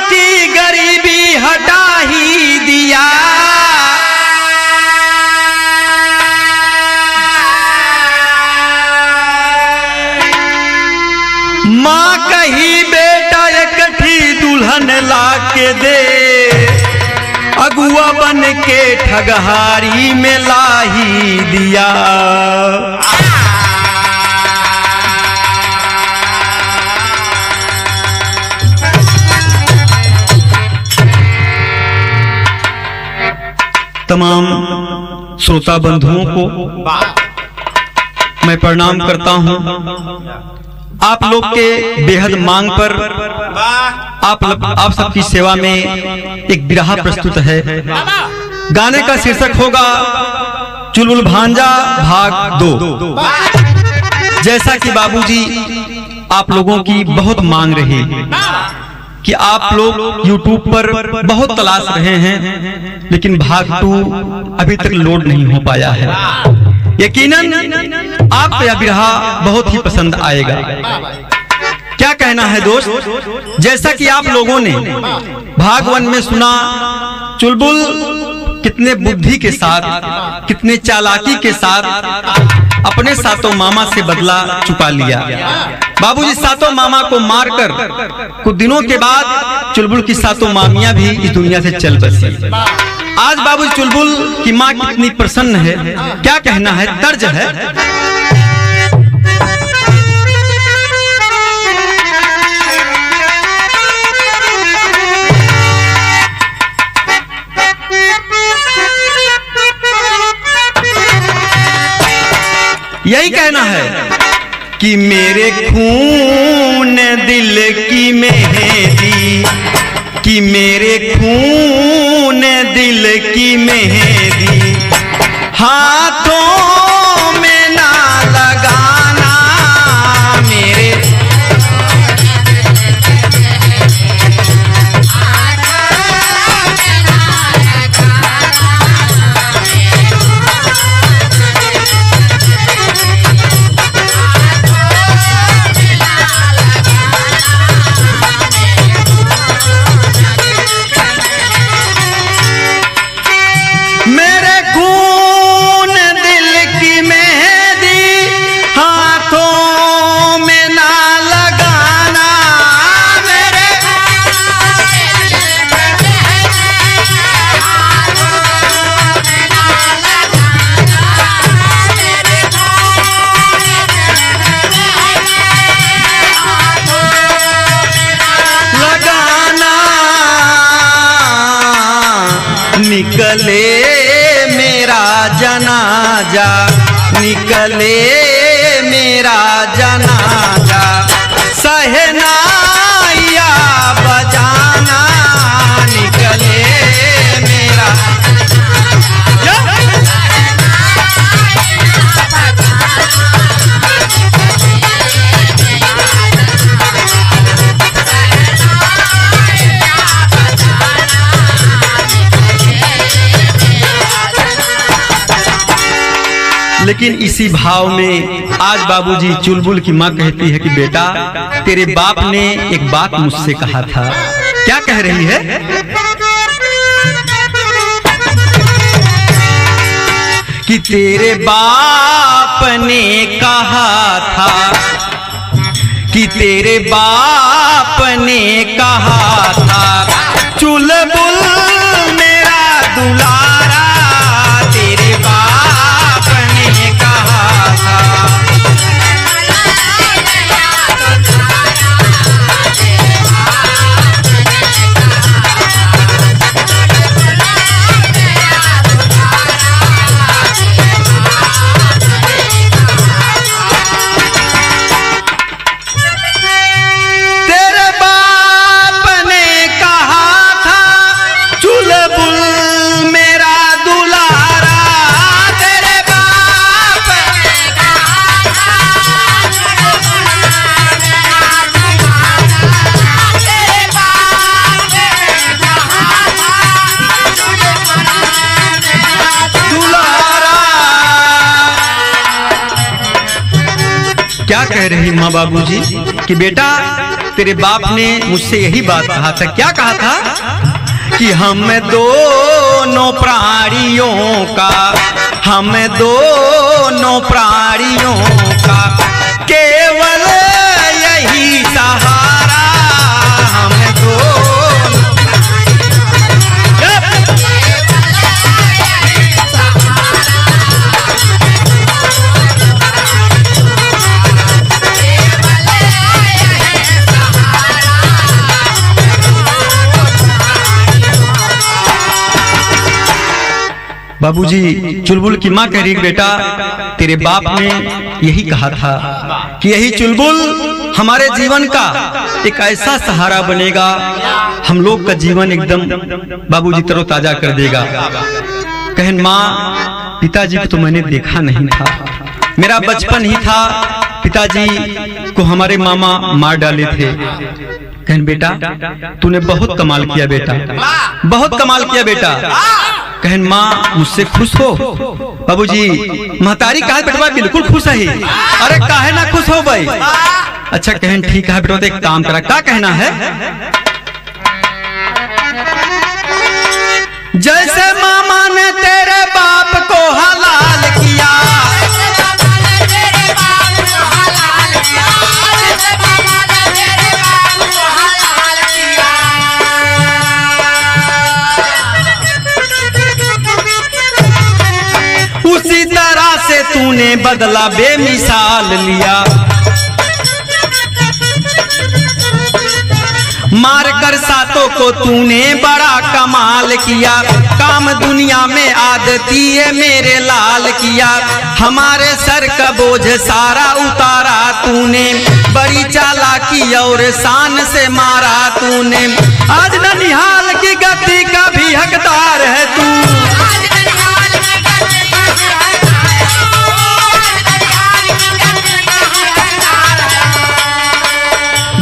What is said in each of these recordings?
की गरीबी हटा ही दिया। माँ कही बेटा एकठी दुल्हन ला के दे, अगुआ बन के ठगहारी में ला ही दिया। तमाम श्रोता बंधुओं को मैं प्रणाम करता हूं। आप लोग के बेहद मांग पर आप सबकी सेवा में एक बिरहा प्रस्तुत है। गाने का शीर्षक होगा चुलबुल भांजा भाग 2। जैसा कि बाबूजी आप लोगों की बहुत मांग रही कि आप लोग YouTube पर बहुत तलाश रहे हैं, लेकिन भाग 2 अभी तक लोड नहीं हो पाया है। यकीनन आपको यह बिरहा बहुत ही पसंद आएगा। क्या कहना है दोस्त, जैसा कि आप लोगों ने भाग 1 में सुना, चुलबुल कितने बुद्धि के साथ, कितने चालाकी के साथ अपने सातों मामा से बदला चुका लिया। बाबूजी सातों मामा को मारकर कुछ दिनों के बाद चुलबुल की सातों मामियां भी इस दुनिया से चल बसी। आज बाबूजी चुलबुल की माँ कितनी प्रसन्न है। क्या कहना है, तर्ज है। यही कहना है कि मेरे खून दिल की मेहंदी, कि मेरे खून दिल की मेहंदी हाथों में ना लगाना। मेरे निकले मेरा जनाजा, निकले मेरा जनाजा, सहनाइया बजाना। निकले मेरा लेकिन इसी भाव में आज बाबूजी चुलबुल की माँ कहती है कि बेटा तेरे बाप ने एक बात मुझसे कहा था। क्या कह रही है, कि तेरे बाप ने कहा था, कि तेरे बाप ने कहा था चुलबुल मेरा दुलारा। तेरे बाप ने कहा था क्या कह रही माँ बाबूजी कि बेटा तेरे बाप ने मुझसे यही बात कहा था। क्या कहा था कि हम दोनों प्राणियों का, हम दोनों प्राणियों का केवल यही सहारा, हम दोनों। बाबूजी, चुलबुल की माँ कह रही बेटा तेरे बाप ने यही कहा था कि यही चुलबुल हमारे जीवन का एक ऐसा सहारा बनेगा, हम लोग का जीवन एकदम बाबूजी तरोताजा कर देगा। कहन माँ, पिताजी को तो मैंने देखा नहीं था, मेरा बचपन ही था, पिताजी को हमारे मामा मार डाले थे। कहन बेटा तूने बहुत कमाल किया बेटा, बहुत कमाल किया बेटा। कहन माँ मुझसे खुश हो? बाबूजी, महतारी कहा बेटवा बिल्कुल खुश है। अरे काहे ना खुश हो भाई? अच्छा कहन ठीक है बेटा, तो एक काम करा। क्या कहना है? जैसे मामा ने तेरे बाप को हलाल किया, उसी तरह से तूने बदला बेमिसाल लिया। मारकर सातों को तूने बड़ा कमाल किया, काम दुनिया में आदती है मेरे लाल किया। हमारे सर का बोझ सारा उतारा तूने, बड़ी चालाकी और शान से मारा तूने। आज ननिहाल की गति का भी हकदार है तू,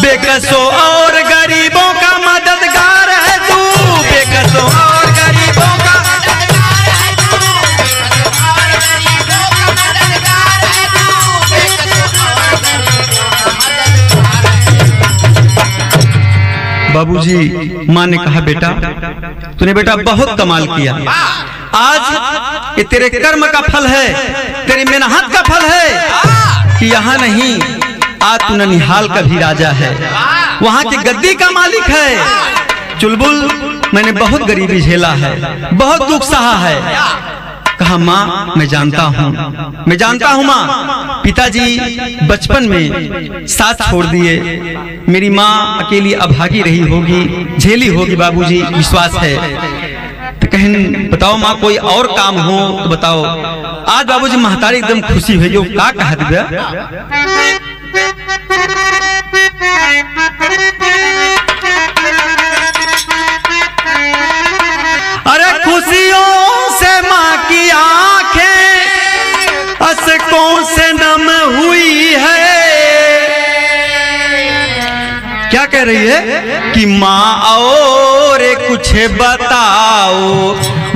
बेकसों और गरीबों का मददगार है तू, बेकसों और गरीबों का मददगार है तू, बेकसों और गरीबों का मददगार है तू, बेकसों और गरीबों का मददगार है। बाबूजी, माँ ने कहा बेटा तूने बेटा बहुत कमाल किया, आज ये तेरे कर्म का फल है, तेरी मेहनत का फल है कि यहाँ नहीं आज तू ननिहाल का भी राजा है, वहाँ की गद्दी का मालिक है। चुलबुल, मैंने बहुत गरीबी झेला है, बहुत दुख सहा है। कहा माँ मैं जानता हूँ, मैं जानता हूँ माँ, पिताजी बचपन में साथ छोड़ दिए, मेरी माँ अकेली अभागी रही होगी, झेली होगी बाबूजी, विश्वास है। तो कहन बताओ माँ कोई और काम हो तो बताओ। आज बाबूजी महतारी एकदम खुशी हुई, जो का कहा दिया। अरे खुशियों से माँ की आंखें अश्कों से नम हुई है। क्या कह रही है कि माँ आओ रे कुछ बताओ,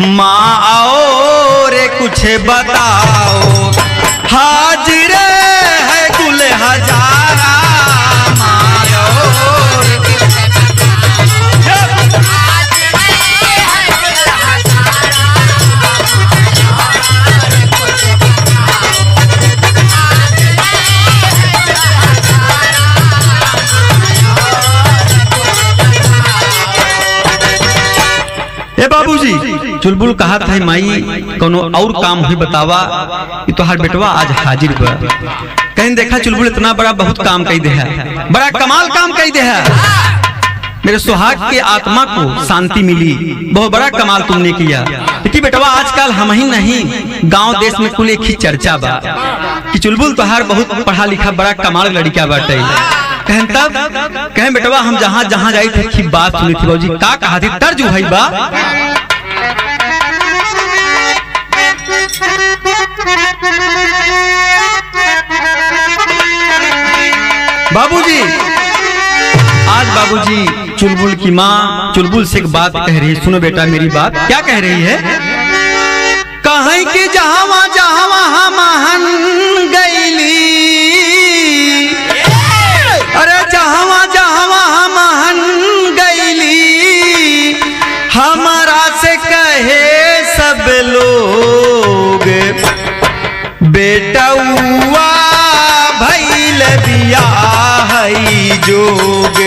माँ आओ रे कुछ बताओ, हाजिर है गुल हजारा। ए बाबूजी, चुलबुल कहा था माई कोनो और काम हुई बतावा कि तोहार बेटवा आज हाजिर बा। कहीं देखा चुलबुल इतना बड़ा बहुत काम कही दे है, बड़ा कमाल काम कही दे है, मेरे सुहाग के आत्मा को शांति मिली, बहुत बड़ा कमाल तुमने किया। लेकिन बेटवा आजकल हम ही नहीं गांव देश में कुल एक ही चर्चा बा कि चुलबुल तोहार बहुत पढ़ा लिखा बड़ा कमाल लड़का बाटे। कहन तब कहें बेटवा हम जहाँ जहाँ जाई थे की बात सुनी थी बाबूजी, का कहा थी तर्ज भाई बा। बाबूजी, आज बाबूजी चुलबुल की माँ चुलबुल से एक बात कह रही है, सुनो बेटा मेरी बात। क्या कह रही है? कहीं की जहाँ जहाँ हम गईली अरे जहवा जहवा हम गईली हमारा से कहे सब लोग बेटौआ भइल बियाह जोग।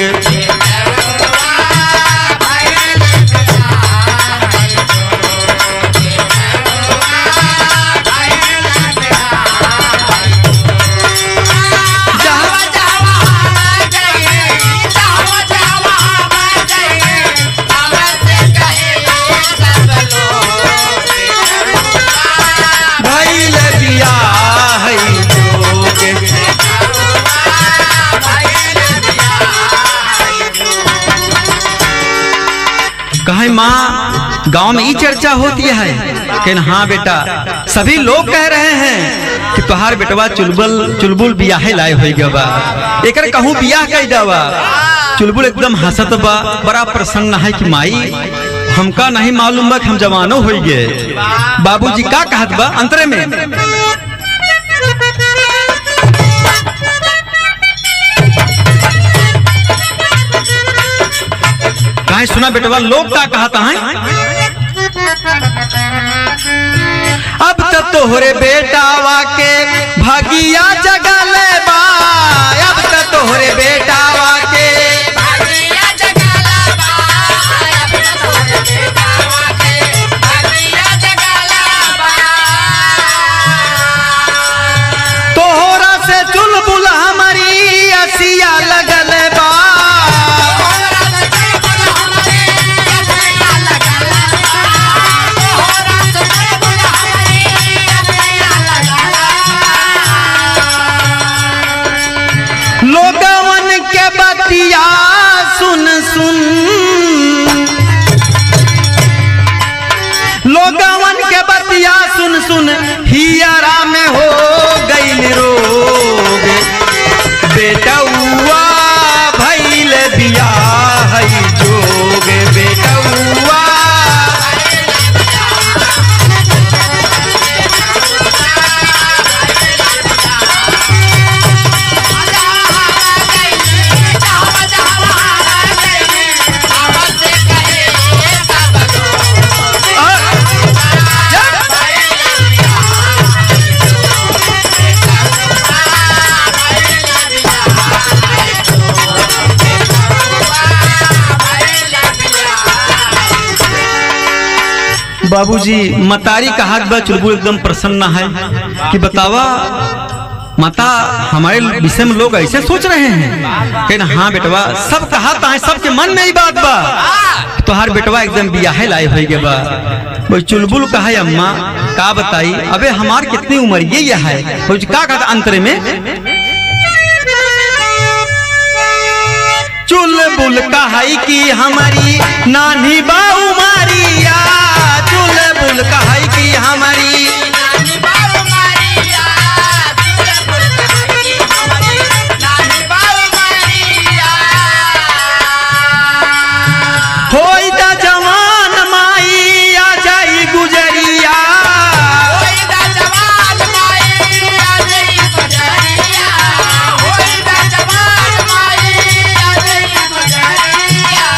कहे माँ गांव में ये चर्चा होती है कि हाँ बेटा सभी लोग कह रहे हैं कि तुहार बेटवा चुलबुल बियाहे लाए हो गवा, एकर कहूँ बियाह कई दवा। चुलबुल एकदम हंसत बा, बड़ा प्रसन्न है कि माई हमका नहीं मालूम बा कि हम जवानो हो गए। बाबूजी का कहत बा अंतरे में, कहीं सुना बेटवा लोग क्या कहता है। अब तो तोहरे बेटावा के भागिया जगले बा, अब तो तोहरे बेटावा के भागिया जगला बा, अब तो तोहरे बेटावा के भागिया जगला बा। तोहरा से चुलबुल हमारी असिया लगल बा, लोगवन के बतिया सुन सुन, लोगवन के बतिया सुन सुन हियरा में हो गइल रोग। बेटौआ भइल बियाह जोग, बेटौआ बाबूजी मतारी का हाथ बा। चुलबुल एकदम प्रसन्न है कि बतावा माता हमारे विषय में लोग ऐसे सोच रहे हैं कि हाँ बेटवा सब कहता है, सबके मन में ही बात बा तोहार बेटवा एकदम बियाहे लाए हो गए बा। वो चुलबुल कहा अम्मा का बताई अबे हमार कितनी उम्र ये है, का कहता अंतरे में चुलबुल कहाई की हमारी नानी बा उमारिया, चुलबुल कहाई की हमारी नानी बा उमारिया, चुलबुल कहाई की हमारी नानी बा उमारिया। होई दा जवान माई आ जाई गुजरिया, होई दा जवान माई आ जाई गुजरिया, होई दा जवान माई आ जाई गुजरिया।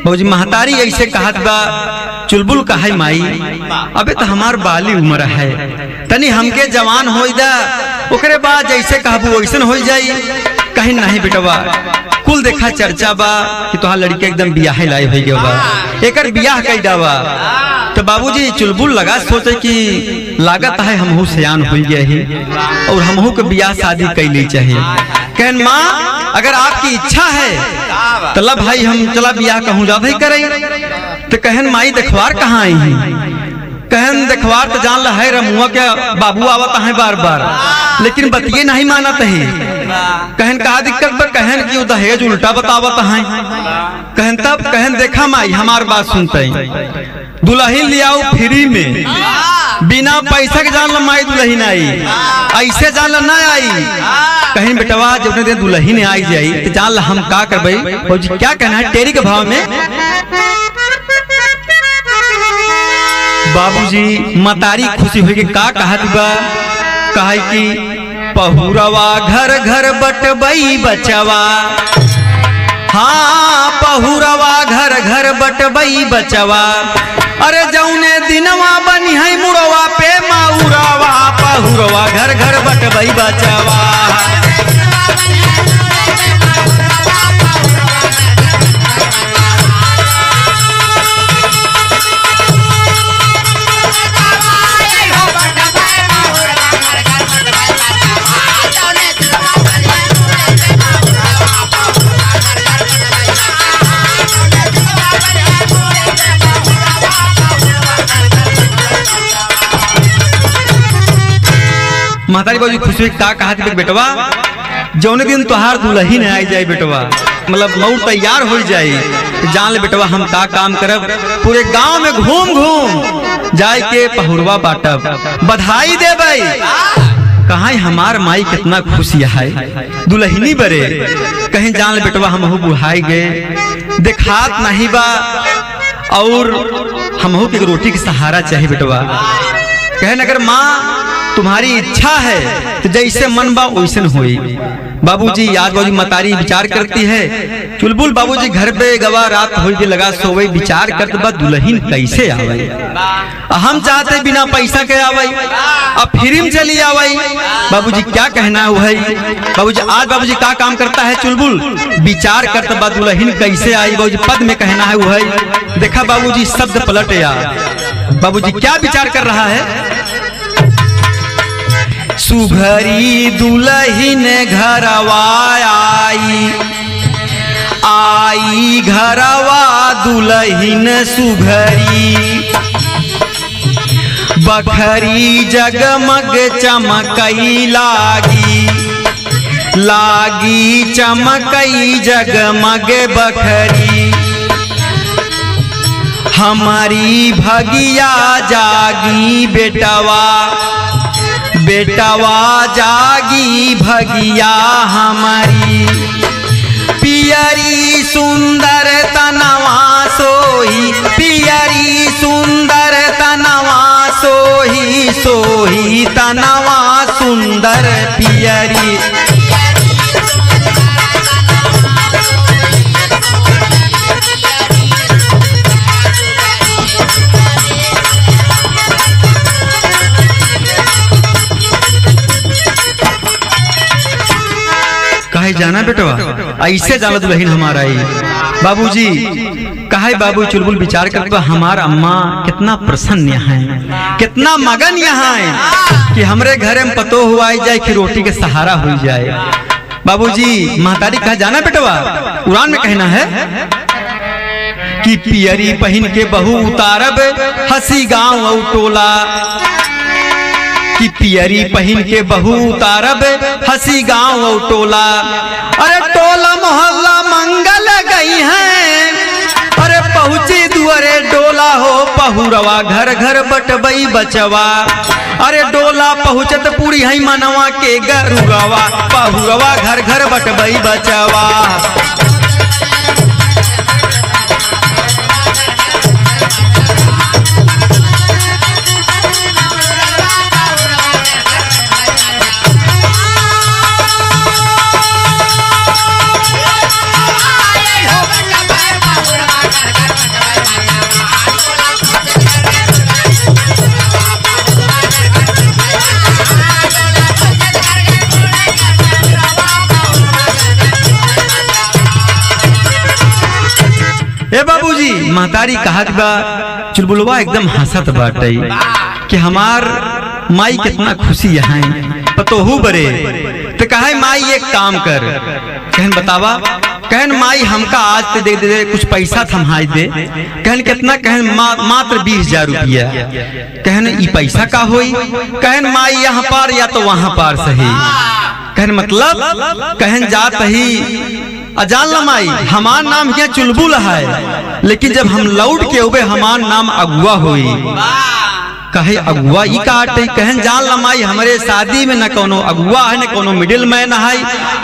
बाबूजी महतारी ऐसे कहत बा, चुलबुल कहे माई अबे तो हमार बाली उम्र है, तनी हमके जवान हो दा, ओकरे बाद जैसे कहबू वैसन हो जाई। कहीं नहीं बेटवा, कुल देखा चर्चा बा कि तुहार लड़के एकदम बियाह लाई हो गया बा, एकर बियाह कई डावा। तो बाबूजी चुलबुल लगा सोचे कि लागत है हमहू सयान हो गया ही और हमहू के बियाह शादी कैली चाहिए। कहन माँ अगर आपकी इच्छा है तो ला भाई हम चला बियाह कहूँ ज्यादा ही करे। तो कहन माई देखवार कहाँ आई है? कहन देखवार तो जान ला है रमुआ के बाबू आवत है बार बार, लेकिन बतिये नहीं मानत है। कहन कहा दिक्कत बा? कहन की दहेज उल्टा बतावत है। कहन तब कहन देखा माई हमार बात सुनते, दुल्हन लियाओ फ्री में, बिना पैसा के जान ला माई दुल्हन आई, ऐसे जान ला ना आई। कहीं बेटवा जब दिन दुल्हन आई जाई तो जान ला हम का करबई। क्या कहना है टेरी के भाव में? बाबूजी मतारी खुशी हुई कि का कहत बा, कहे कि पहुरवा घर घर बटबई बचवा, हाँ पहुरवा घर घर बटबई बचवा, अरे जौने दिनवा बनी है मुड़वा पे माउरवा, पहुरवा घर घर बटबई बचवा। महतारी बाबूजी खुश हुई का कहा बेटवा, जौने दिन तुहार दुल्हन आई जाए बेटवा, मतलब मऊ तैयार हो जाए, जान ले बेटवा हम का काम करब, पूरे गांव में घूम घूम जाए के पहुरवा बाटब, बधाई देबई। कहा हमार माई कितना खुशी है दुल्हनी बरे। कहीं जान ले बेटवा हमहू बुढ़ाई गए, देखात नहीं बा और हमहू के रोटी के सहारा चाहिए बेटवा। कहन अगर माँ तुम्हारी इच्छा है तो जैसे मन बा वैसन होई। बाबूजी आज बाबूजी मतारी विचार करती है, चुलबुल बाबूजी घर पे गवा रात हो के लगा सोवे, विचार करते बा दुल्हन कैसे आवे। हम चाहते बिना पैसा के आवे, अब फ्री में चली आवे। बाबूजी क्या कहना है वही। बाबूजी आज बाबूजी का काम करता है चुलबुल, विचार करते बा दुल्हन कैसे आई। बाबूजी पद में कहना है वही। देखा बाबूजी शब्द पलट या बाबूजी क्या विचार कर रहा है। सुघरी दुल्हन घरवा आई, आई घरवा दुल्हन सुघरी, बखरी जगमग चमकई लागी, लागी चमकई जगमग बखरी, हमारी भगिया जागी बेटवा, बेटवा जागी भगिया हमारी, पियरी सुंदर तनवा सोही, पियरी सुंदर तनवा सोही, सोही तनवा सुंदर पियरी। कहे जाना बेटवा ऐसे जाना दुल्हन हमारा आई। बाबूजी कहे बाबू चुलबुल विचार कर तो हमार अम्मा कितना प्रसन्न यहाँ है, कितना मगन यहाँ है कि हमरे घरे में पतो हुआ जाए कि रोटी के सहारा हो जाए। बाबूजी महतारी कहा जाना बेटवा, कुरान में कहना है कि पियरी पहन के बहू उतारब हंसी गांव और टोला, कि पियरी पहन के बहू उतारब हंसी गांव और टोला, अरे टोला मोहल्ला मंगल गई है, अरे पहुंची दुअरे डोला हो पहुरवा घर घर बटबई बचवा, अरे डोला पहुंचत पूरी है मनवा के गरुरवा, पहुरवा घर घर बटबई बचवा। हो ए बाबूजी महतारी कहत बा, चुलबुलवा एकदम हंसत बाटे कि हमार माई कितना खुशी है पतोहू बरे। तो कहे माई एक काम कर, कहन बतावा, कहन माई हमका आज ते दे दे कुछ पैसा थमाई दे। कहन कितना, कहन मात्र 20,000 रुपया। कहन ई पैसा का होई? कहन माई यहाँ पार या तो वहाँ पार सही। कहन मतलब? कहन जात ही अजान लमाई हमार नाम क्या चुलबुल है, लेकिन जब हम लौट के उबे हमार नाम अगुआ हुई। कहे अगुआ ई काटे? कहन जान लमाई हमारे शादी में न कोनो अगुआ है न कोनो मिडिल मैन है,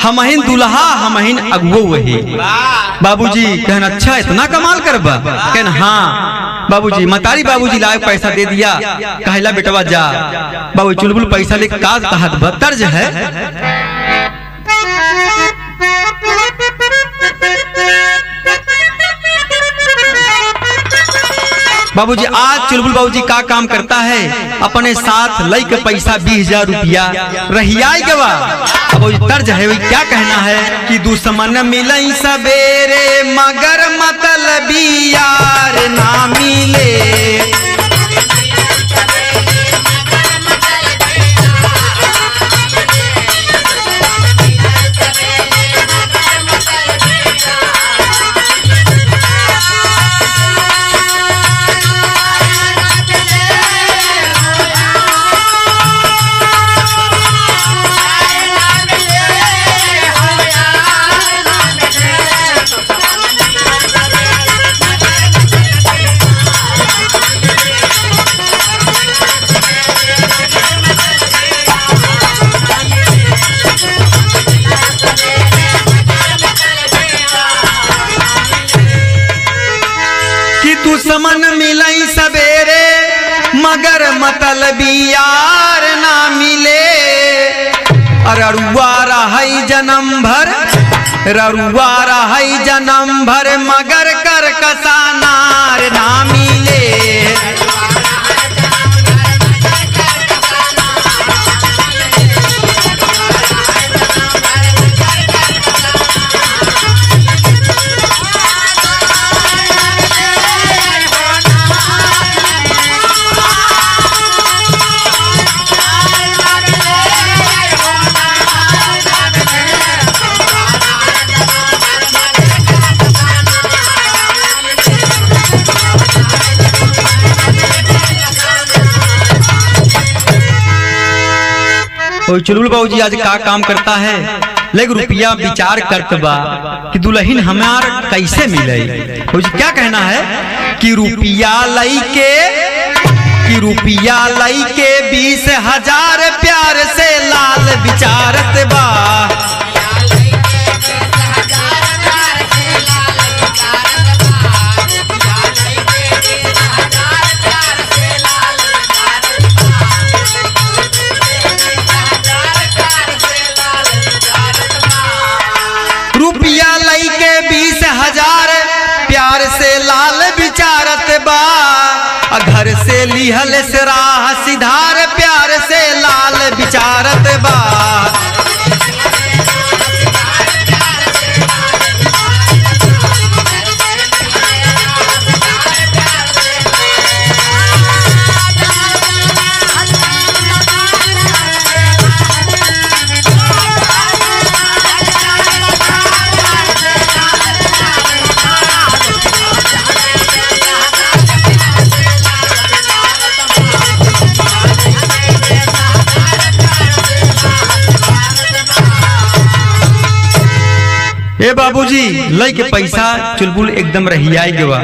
हमहिन दुल्हा हमहिन अगुआ वही। बाबूजी कहन अच्छा इतना कमाल करबा? कहन हाँ बाबूजी। मतारी बाबूजी लाए पैसा दे दिया, कहला बेटवा जा। बाबू चुलबुल पैसा ले का कहत बा, तर्ज है बाबूजी। आज चुलबुल बाबूजी का काम करता है, अपने साथ लई के पैसा 20,000 रुपया रहियाई गवा। अब तर्ज है वही क्या कहना है कि दुश्मन मिलई सवेरे मगर मतलबी यार ना मिले। दुश्मन मिलई सवेरे मगर मतलबी यार ना मिले। ररुआ रही जन्म भर, ररुआ रही जन्म भर मगर कर कसानार ना मिले। चुलबुल बाबूजी आज का काम करता है, लेकिन रुपया विचार करत बा कि दुल्हन हमार कैसे मिले। क्या कहना है कि रुपया लई के 20,000 प्यार से लाल विचारत बा। रुपया लई के 20,000 प्यार से लाल विचारत बा। घर से लिहल से राह सिधार प्यार से लाल विचारत बा। ए बाबूजी लई के पैसा चुलबुल एकदम रहियाई गवा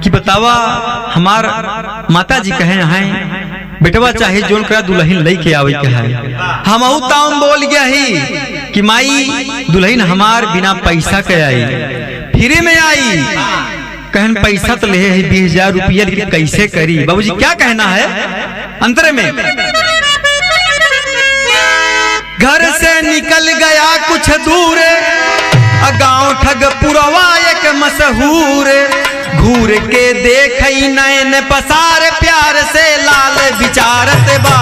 कि बतावा हमार माता जी कहे हैं बेटवा चाहे जोन करा दुल्हन लई के आवे के है। हमहू ताम बोल गया ही कि माई दुल्हन हमार बिना पैसा के आई, फ्री में आई। कहन पैसा तो ले 20,000 रुपया, लेकिन कैसे करी? बाबूजी क्या कहना है अंतर में? घर से निकल गया कुछ दूर, गांव ठगपुरवा एक मशहूर। घूर के देखई नैन पसार प्यार से लाल विचारत बा।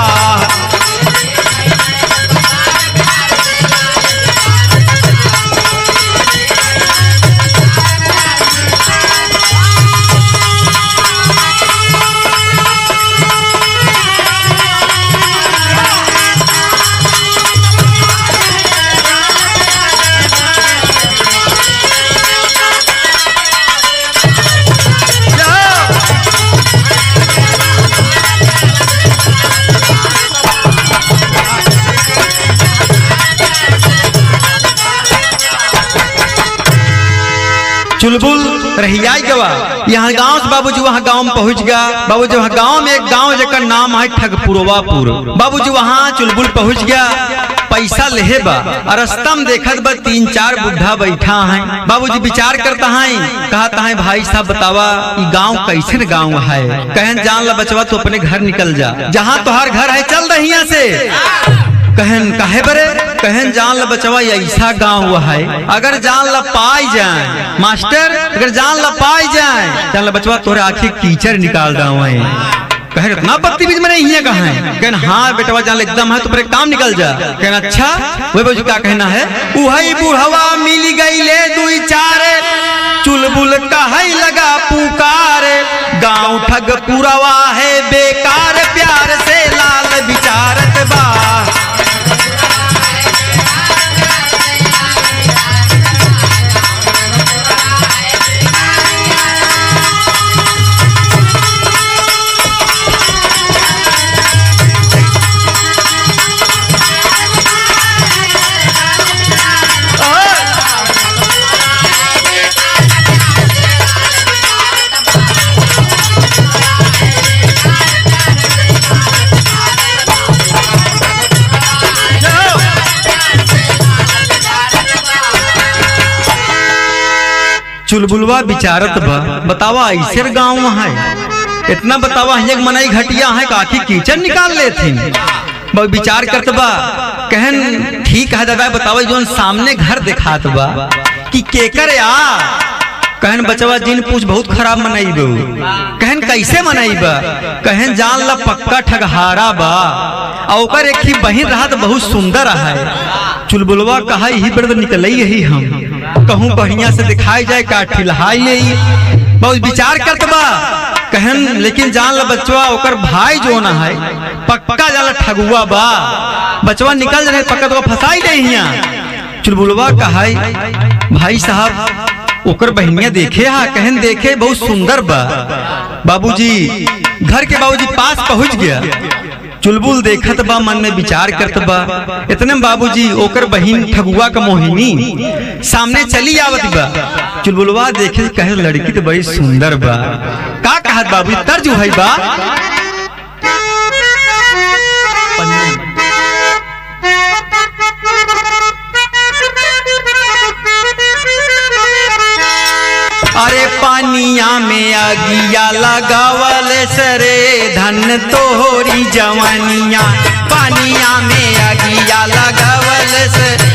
यहाँ गांव से बाबूजी वहाँ गांव में पहुँच गया। बाबूजी वहाँ गांव में एक गांव जेकर नाम है ठगपुरवापुर। बाबूजी वहाँ चुलबुल पहुँच गया, पैसा लेहे बा। रास्ता में देखत बा 3-4 बुढ़ा बैठा है। बाबूजी विचार करता है, कहता है भाई साहब बतावा ये गांव कैसे गांव है। कहन जान ला बचवा तो अपने घर निकल जा, जहाँ तुहार घर है चल रही यहाँ से। कहन काहे बरे, कहन जान ला बचवा ऐसा गांव है, अगर जान ला पाई जाए मास्टर, अगर जान ला पाई जाए जान ला बचवा तोरे आखिर कीचड़ निकाल रहा है। कहे इतना बदतमीज में नहीं है कहा है। कहन हाँ बेटवा जान एकदम है तो पर काम निकल जा। कहना अच्छा वही बाबूजी क्या कहना है। उहई बुढ़वा मिल गई ले 2-4 चुलबुल कहे लगा पुकार, गांव ठगपुरवा है बेकार, प्यार से लाल विचारत बा। चुलबुलवा विचारत बा, बतावा ऐसे गांव है, इतना बतावा एक मनाई घटिया है काकी कीचड़ निकाल लेथिन। विचार करत बा, कहन ठीक है दादा बतावा जोन सामने घर दिखात बा कि केकर आ। कहन बचवा जिन पूछ बहुत खराब मनाइबो। कहन कैसे मनाइबा, कहन जान ला पक्का ठगहारा बा, और एक ही बहन रहा तो बहुत सुंदर है। चुलबुलवा कहा यही बर्द निकल ही हम कहूँ बढ़िया से दिखाई जाए का ठिलहाई ले। बहुत विचार करत बा, कहन लेकिन जान ला बचवा ओकर भाई जो ना है पक्का जान ला ठगुआ बा, बचवा निकल जाए पक्का तो फंसाई दे। चुलबुलवा कहा भाई साहब ओकर बहनिया देखे हा। कहन देखे बहुत सुंदर बा। बाबूजी घर के बाबूजी पास पहुंच गया। चुलबुल देखत बा, मन में विचार करत बा। इतने बाबूजी ओकर बहिन ठगुआ का मोहिनी सामने चली आवत बा। चुलबुलवा देखे कहे लड़की तो बड़ी सुंदर बा। का कहत बाबू तर्ज है बा। अरे पानिया में आगिया लगावल सरे धन तोहरी जवानिया, पानिया में आगिया लगावल सरे।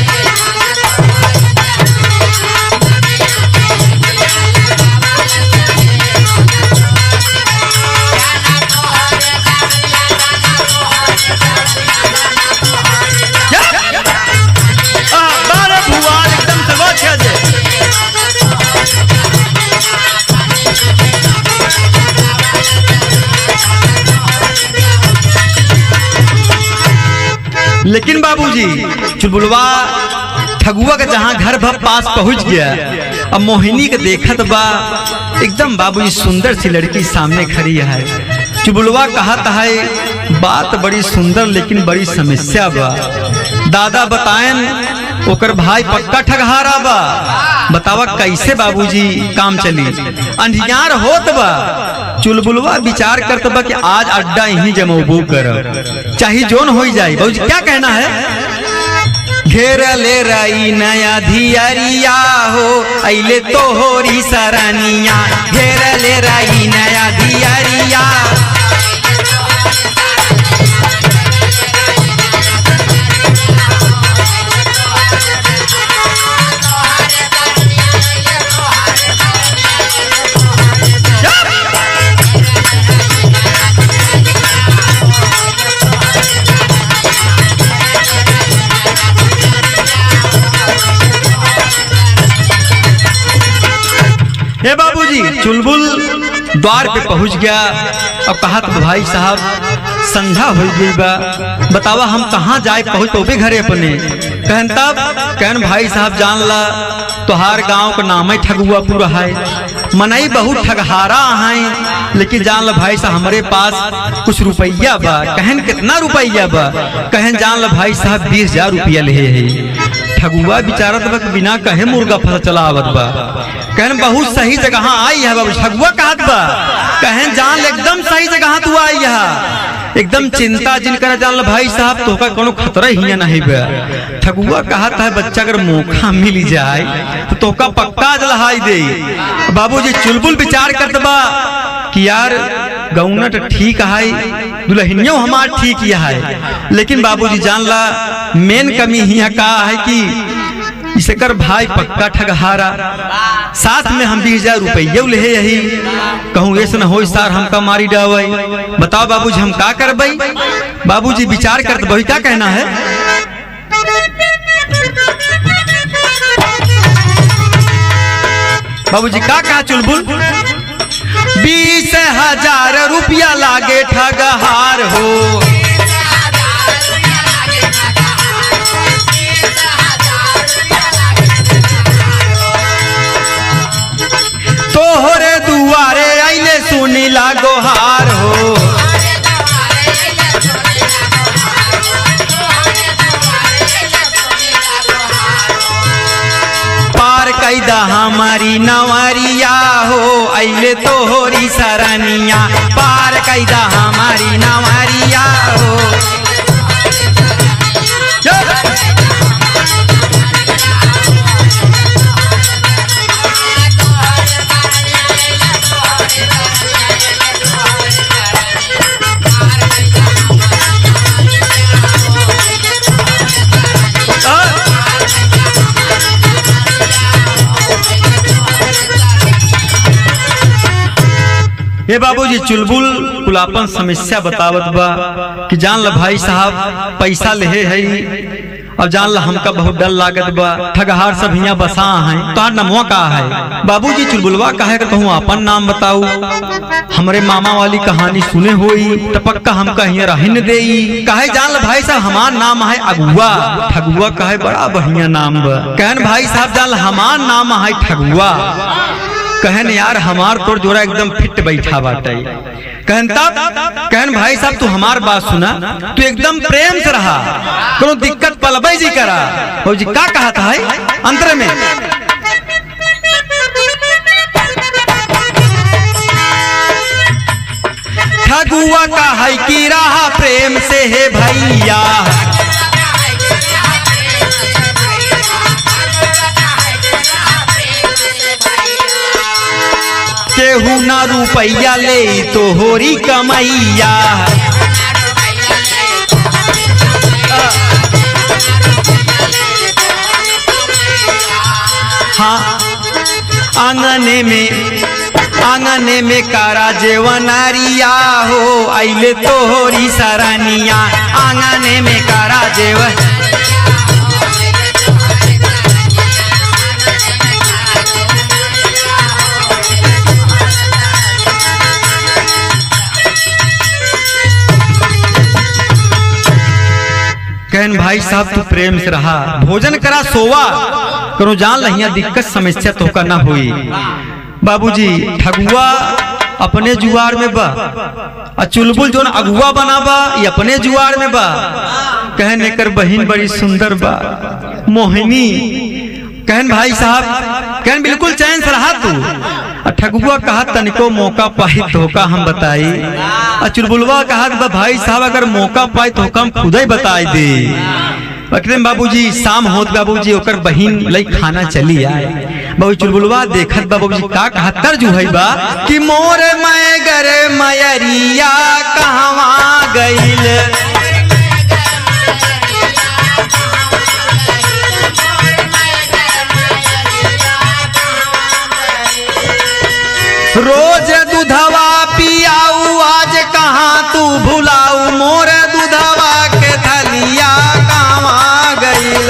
लेकिन बाबूजी चुलबुलवा ठगुआ का जहाँ घर भर पास पहुंच गया। अब मोहिनी के देखत बा, एकदम बाबूजी सुंदर सी लड़की सामने खड़ी है। चुलबुलवा कहता है बात बड़ी सुंदर लेकिन बड़ी समस्या बा। दादा बताएं ओकर भाई पक्का ठगहारा बा, बतावा कैसे बाबूजी काम चली। अंधियार होत बा। चुलबुलवा विचार करत बा कि आज अड्डा यहीं जमोबू कर चाहे जोन हो जाए। बाबूजी क्या कहना है। घेर ले रही नया धियरिया हो अइले तोहरी सरानिया, घेर ले रही नया धियरिया। हे बाबूजी चुलबुल द्वार पे पहुंच गया। अब कहा तो भाई साहब संध्या हो गई बा, बतावा हम कहाँ जाए पहुंच तो भी घरे अपने। कहन तब कहन भाई साहब जान ला तोहार गांव का नाम है ठगुआपुर है, मनई बहुत ठगहारा है। लेकिन जान ला भाई साहब हमारे पास कुछ रुपया बा। कहन कितना रुपया बा। कहन जान ला भाई साहब 20,000 रुपया ले है। ठगुआ बिचारत बा बिना कहे मुर्गा फंसा चला आवत बा। कहन बहुत सही जगह आई है बाबू, ठगुआ कहत बा। कहन जान एकदम सही जगह तू आई है, एकदम चिंता जिन कर जान भाई साहब तो का कोनो खतरा ही नहीं बा। ठगुआ कहता है बच्चा अगर मौका मिल जाए तो तोका पक्का जलहाई दे। बाबूजी चुलबुल विचार करत बा कि यार गौना तो ठीक है, दुल्हनियों हमार ठीक है, लेकिन बाबूजी जान ला मेन कमी हिया का है कि इसे कर भाई पक्का ठगहारा, साथ में हम 20,000 रुपये ले यही कहूँ ऐसे न हो सार हमका मारी डावे। बताओ बाबूजी हम का करबई। बाबूजी विचार करते वही क्या कहना है। बाबूजी का कहा चुलबुल 20,000 रुपया लागे ठगहार हो। तोहरे दुआरे आइले सुनीला गोहार हो। पार कैदा हमारी नवरिया हो, आइले तोहरी सरनिया। पार कैदा हमारी नवरिया हो। ये बाबूजी चुलबुल कुलापन समस्या बतावत बा कि जान ला भाई साहब पैसा ले है, अब जान ला हमका बहुत डर लागत बा, ठगहार सब हिया बसा है, तो नमवा का है। बाबूजी चुलबुलवा कहे कि कहूँ अपन नाम बताऊ, हमरे मामा वाली कहानी सुने होई तो पक्का हमका हिया रहन देई। कहे जान ला भाई साहब हमार नाम है अगुआ। ठगुआ कहे बड़ा बढ़िया नाम बा। कहन भाई साहब जान ला हमार नाम है ठगुआ। कहन यार हमार तोर जोड़ा एकदम फिट बैठा बाटे। कहन तब कहन भाई साहब तू हमार बात सुना, तू एकदम प्रेम से रहा, कोनो दिक्कत पलबई जी करा। हो जी का कहा था है अंतर में। ठगुआ का है कि रहा प्रेम से है भैया। केहू ना रुपैया ले तो होरी कमैया। हाँ आंगने में कारा जेवनारिया हो, आइले तो होरी सरानिया। आंगने में कारा जेवन कहन भाई साहब तू प्रेम से रहा, भोजन करा सोवा, करो जान लहिया दिक्कत समस्या तो का ना हुई। बाबूजी ठगुआ अपने जुआर में बा, और चुलबुल जो अगुआ बनाबा ये अपने जुआर में बा। कहन एकर बहिन बड़ी सुंदर बा मोहिनी। कहन भाई साहब कहन बिल्कुल चैन से रहा तू। ठगुआ कहा तनिको मौका पाई तो का हम बताई। चुलबुलवा कहा भाई साहब अगर मौका पाई तो हम खुद ही बताई दे। बाबूजी शाम होत बाबूजी ओकर बहिन लई खाना चली आए। बाबू चुलबुलवा देखत बाबूजी का कहा तर्जु है बा कि मोर मैं गरे मयरिया कहवा गइल। रोज दूधवा पियाऊ आज कहाँ तू भुलाऊ। मोर दूधवा के थलिया कहवा गइल।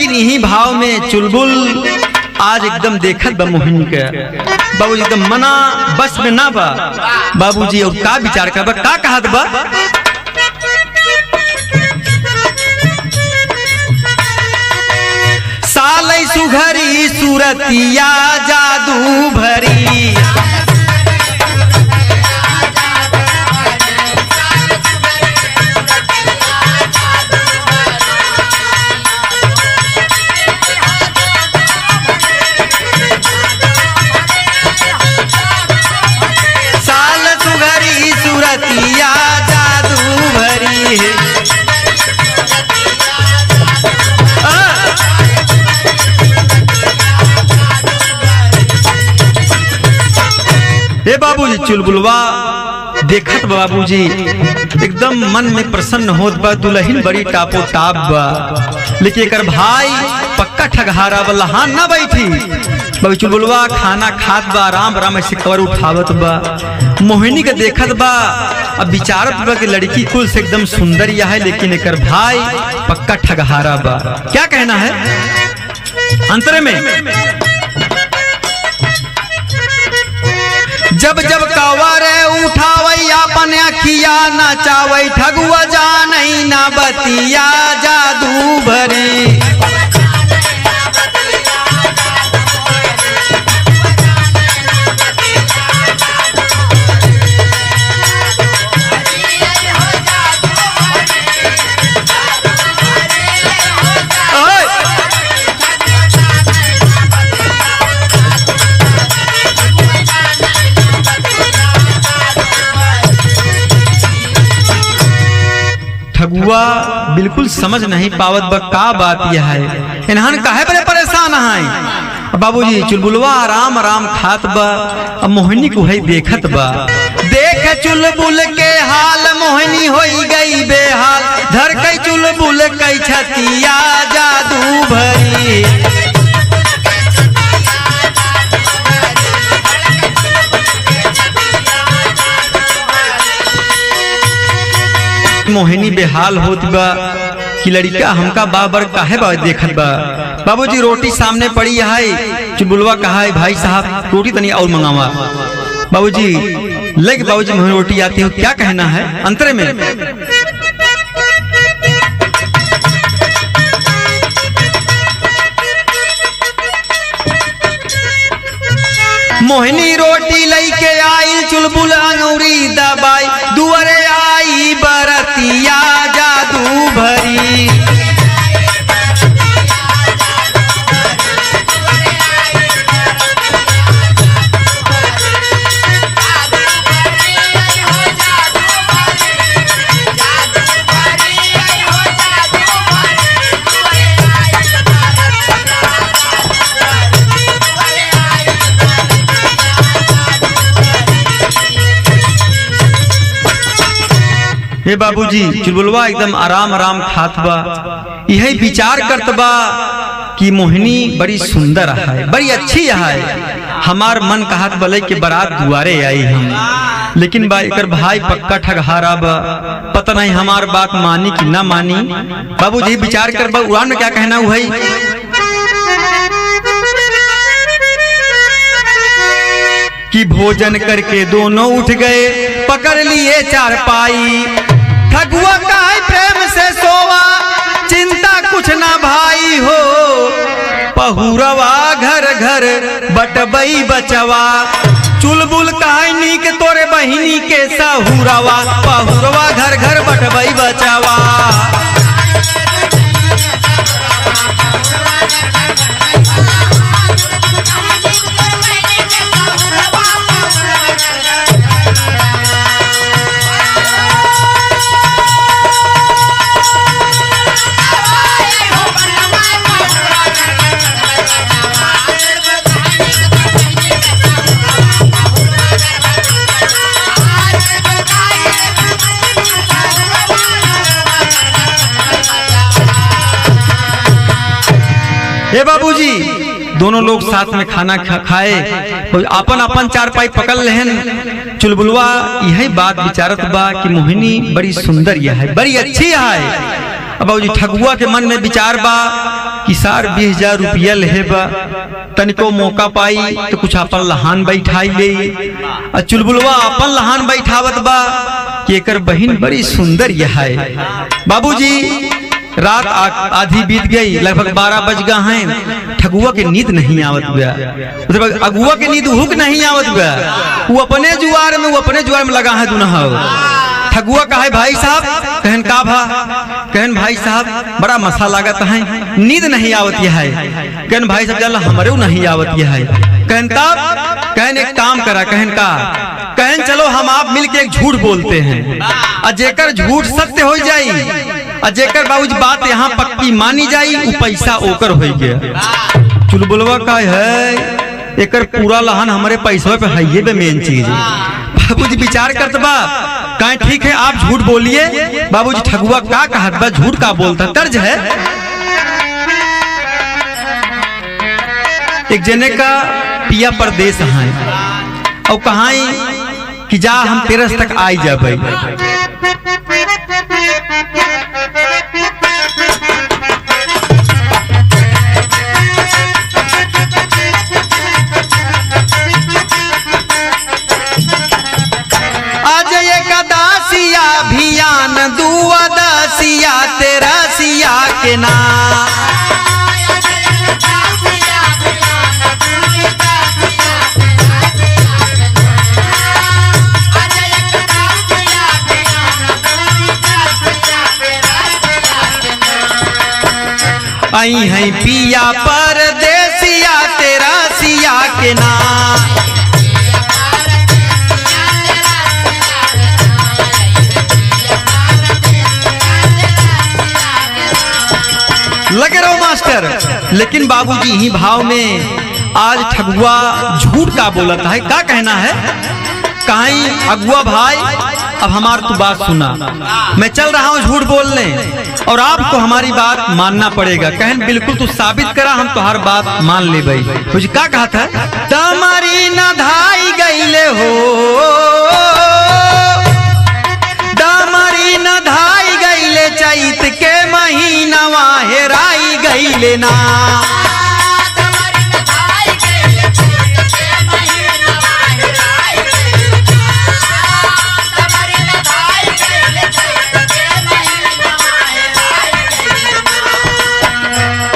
इन्हीं भाव में चुलबुल आज एकदम देखत बा मोहिनी के। बाबूजी एकदम मना बस में ना बा। बाबूजी और का विचार कर बा का कहत बा। सुघरी सूरतिया जादू भरी। साल सुघरी सूरतिया जादू भरी है। ए बाबूजी चुलबुलवा देखत बाबूजी एकदम मन में प्रसन्न होत बा, दुल्हन बड़ी टापो टाप बा, लेकिन एकर भाई पक्का ठगहारा बा, लहान ना बैठी। बाबू चुलबुलवा खाना खात बा, आराम आराम ऐसे कवर उठावत बा, मोहिनी के देखत बा, अब विचारत बा कि लड़की कुल से एकदम सुंदर यह है, लेकिन एकर भाई पक्का ठगहारा बा। क्या कहना है अंतरे में? जब जब कवर उठावई अपन अखिया नचावई, ठगुआ जानई ना बतिया जादू भरी। ठगुआ बिल्कुल समझ नहीं पावत बा का बात यह है, इन्हन काहे बड़े परेशान है। बाबूजी चुलबुलवा आराम आराम खात बा, अब मोहिनी को है देखत बा, देख चुलबुल के हाल मोहिनी होई गई बेहाल, धर कई चुलबुल कई छतिया जादू भरी। मोहिनी बेहाल होत बा कि लड़का हमका बाबर काहे बा देखत बा। बाबूजी रोटी सामने पड़ी है, चुलबुलवा कहा है भाई साहब रोटी तनी और मंगावा। बाबूजी लग बाबूजी मुझे रोटी आती हो, क्या कहना है अंतरे में? मोहिनी रोटी लेके आई, चुलबुल अंगूरी दबाई, दुआरे आई बरतिया जादू भरी। हे बाबूजी चुलबुलवा एकदम आराम आराम खात बा, यही विचार करत बा कि मोहिनी बड़ी सुंदर है, बड़ी अच्छी है, हमार मन कहत बले कि बारात दुआरे आई हम, लेकिन बा एकर भाई पक्का ठगहारा बा, पता नहीं हमार बात मानी कि ना मानी। बाबूजी विचार कर बा, उड़ान में क्या कहना हुआ कि भोजन करके दोनों उठ गए, पकड़ लिए चारपाई, ठगुआ काहे प्रेम से सोवा, चिंता कुछ ना भाई हो, पहुरवा घर घर बटबई बचवा, चुलबुल काहे नीक तोरे बहिनी के सहुरवा, पहुरवा घर घर बटबई बचवा। हे बाबूजी दोनों लोग साथ में खाना खाए, अपन अपन चारपाई पकड़ लेहन। चुलबुलवा यही बात विचारत बा कि मोहिनी बड़ी सुंदर यह है, बड़ी अच्छी है। अब बाबूजी ठगुआ के मन में विचार बा कि 20,000 रुपया ले बा, तनिको मौका पाई तो कुछ अपन लहान बैठाई ले। चुलबुलवा अपन लहान बैठावत बा कि एकर बहिन बड़ी सुंदर यह है। बाबूजी रात आधी बीत गई, लगभग 12 बज गए हैं। ठगुआ के नींद नहीं आवत गया, मतलब अगुआ के नींद हुक नहीं आवत गया। वो अपने जुआर में लगा है दुनहा। ठगुआ कहा है भाई साहब, कहन का भा, कहन भाई साहब बड़ा मसा लागत है, नींद नहीं आवत है। कहन भाई साहब चल हमारे नहीं आवत है। कहन तब कहन एक काम करा, कहन का, कहन चलो हम आप मिलके एक झूठ बोलते हैं, और जेकर झूठ सत्य हो जाई, और जेकर बाबूजी बात यहाँ पक्की मानी जाई, वो पैसा ओकर हो गया। चुलबुलवा का है एकर पूरा लहन हमारे पैसों पे है, ये मेन चीज है। बाबूजी विचार करत बा, कहें ठीक है आप झूठ बोलिए। बाबूजी ठगुआ का कहत बा, झूठ का बोलता तर्ज है। एक जने का पिया परदेश है, और कहा कि जा हम तेरस तक आई जाबे। आज एक दासिया अभियान दुआ दासिया तेरसिया के ना। आई है पिया परदेसिया तेरसिया के ना। लगे रहो मास्टर। लेकिन बाबूजी ही भाव में आज ठगुआ झूठ का बोलता है। क्या कहना है, कहीं अगुआ भाई अब हमार तू बात सुना, मैं चल रहा हूँ झूठ बोलने, और आपको हमारी बात मानना पड़ेगा। कहन बिल्कुल तू साबित करा, हम तुहार बात मान ले भाई। मुझे क्या कहा था, तमारी न धाई गईले हो, तमारी न धाई गईले, चैत के महीनवा हेराई गईले ना।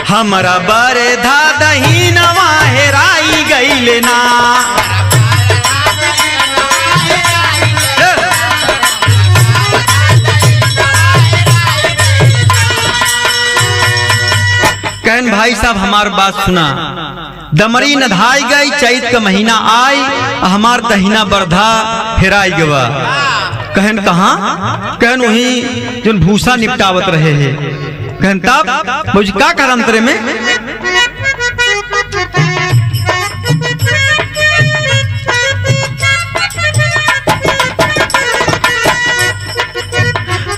हमरा बरे धादही नवा हेराई गईले ना। कहन भाई साहब हमार बात सुना, दमरी न धाई गई, चैत का महीना आई, हमार दहीना बरधा हेराई गवा। कहन कहा, कहन वही जो भूसा निपटावत रहे हैं। कहन तब मुझे क्या कर अंतरे में,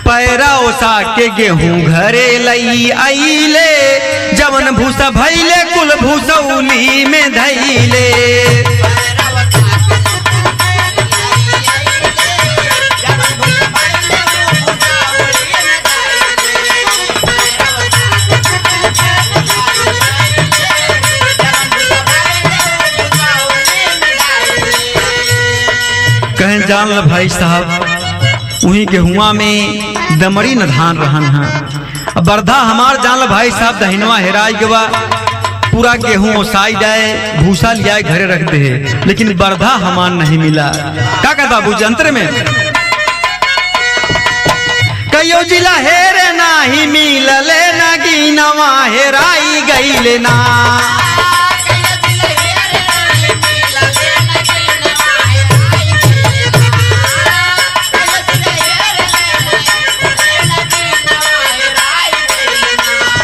पैरा ओसा के गेहूं घरे लई आईले, जवन भूसा भैले कुल भूसौली में धैले। कहन जान ल भाई साहब, वही गेहुआ में दमरी न धान रहन है, बरधा हमार जान ल भाई साहब दहिनवा हेराई गवा। पूरा गेहूं ओसाई जाए, भूसा लिया घरे रखते हैं, लेकिन बरधा हमार नहीं मिला। क्या कहता बाबू जंत्र में, कयो जिला हेरे नाही मिलले, नगीनवा हेराई गईले ना।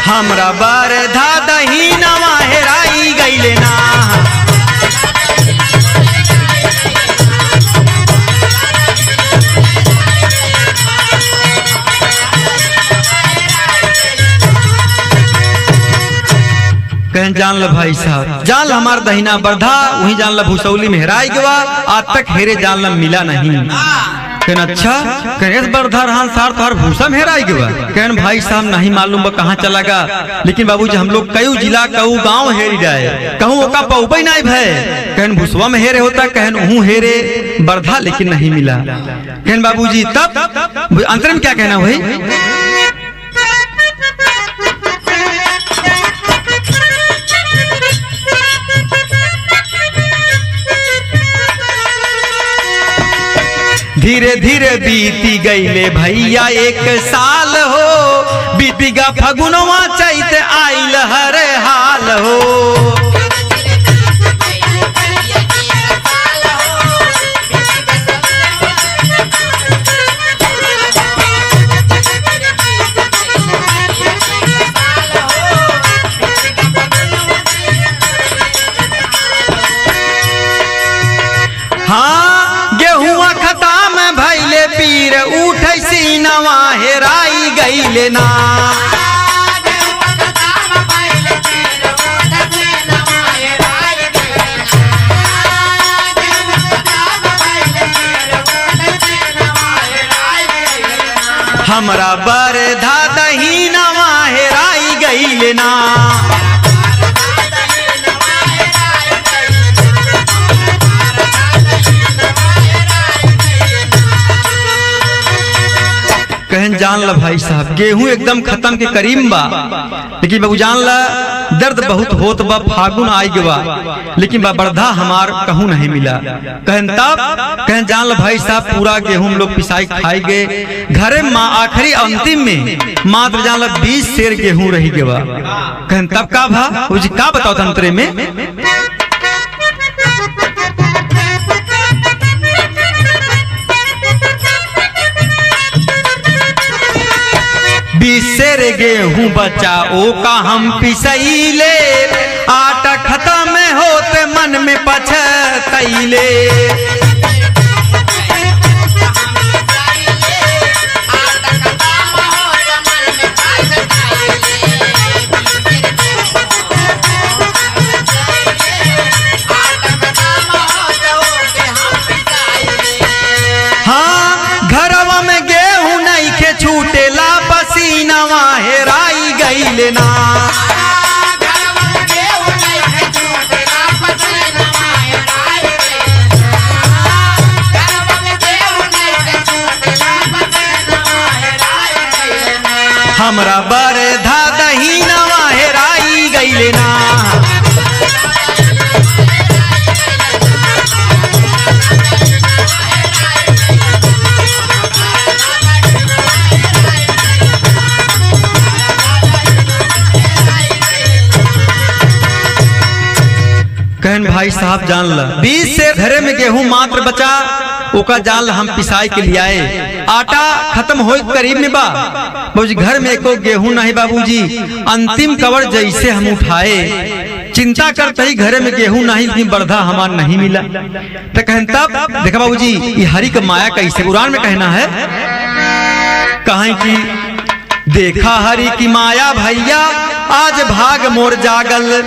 हमरा बरधा दहीनवा हेराई गईले ना। कहन जान ल भाई साहब, जान ल हमार दहीना बरधा वही जान ल भूसौली में हेराई गवा, आज तक हेरे जान ल मिला नहीं। कहन अच्छा, कहन बरधा रहन सार तोहर भूसा में हेराई गवा। कहन भाई साहब नहीं मालूम बा कहाँ चला गा, लेकिन बाबूजी हम लोग कई जिला कऊ गांव हेरी जाए, कहूँ ओका पौबई नहीं भय। कहन भूसवा में हेरे होता, कहन हूँ हेरे बरधा लेकिन नहीं मिला। कहन बाबूजी तब अंतर में क्या कहना भाई, धीरे धीरे बीती गईले भैया 1 साल हो, बीतीगा फगुनवा चैत आइल हर हाल हो। हाँ गेहुआ खताम भैले पीर उठै सीनवा हेराई गईले ना। हमरा बरधा दहीनवा हेराई गईले ना। कहन जान ला भाई साहब गेहूं एकदम खत्म के करीब बा, लेकिन बाबू जान ला दर्द बहुत होत बा, फागुन आई गवा लेकिन बरधा हमार कहूं नहीं मिला। कहन तब कहन जान ला भाई साहब पूरा गेहूं हम लोग पिसाई खाई गए, घरे माँ आखिरी अंतिम में मात्र जान ला 20 सेर गेहूं रही गवा। कहन तब का भा का बताओ तंत्रे में 20 सेर गेहूं बचा ओ का हम पिसैले, आटा खत्म होते मन में पछतैले। हाँ घरवा में गेहूं नहीं के छूटेला पसीनवा हेराई गईले ना। हमरा बरधा दहीनवा हेराई गईले ना। कहन भाई साहब जान ला 20 सेर घरे में गेहूं मात्र बचा ओका जान ला हम पिसाई के लिए आए, आटा खत्म हो करीब में बा बाबूजी, घर में एको गेहूं नहीं बाबूजी, अंतिम कवर जैसे हम उठाए, चिंता करते ही घरे में गेहूं नहीं, लेकिन बरधा हमार नहीं मिला। तो कहन तब देखा बाबूजी ये हरि का माया कैसे कुरान में कहना है, कहें कि देखा हरि की माया भैया आज भाग मोर जागल,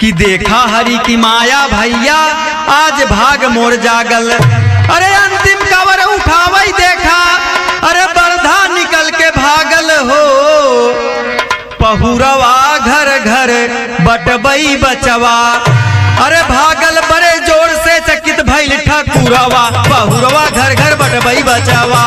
कि देखा हरि की माया भैया आज भाग मोर जागल। अरे अंतिम कवर उठावई देखा, अरे बरधा निकल के भागल हो, पहुरवा घर घर बटबई बचवा, अरे भागल बड़े जोर से चकित भइल ठाकुरवा, पहुरवा घर घर बटबई बचवा।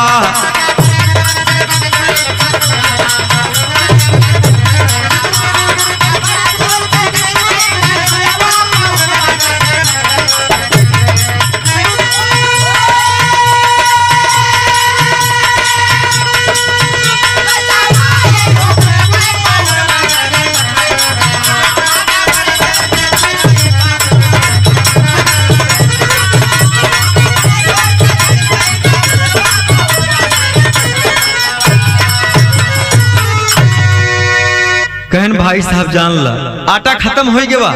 कहन भाई साहब जान ला आटा खत्म हो गया,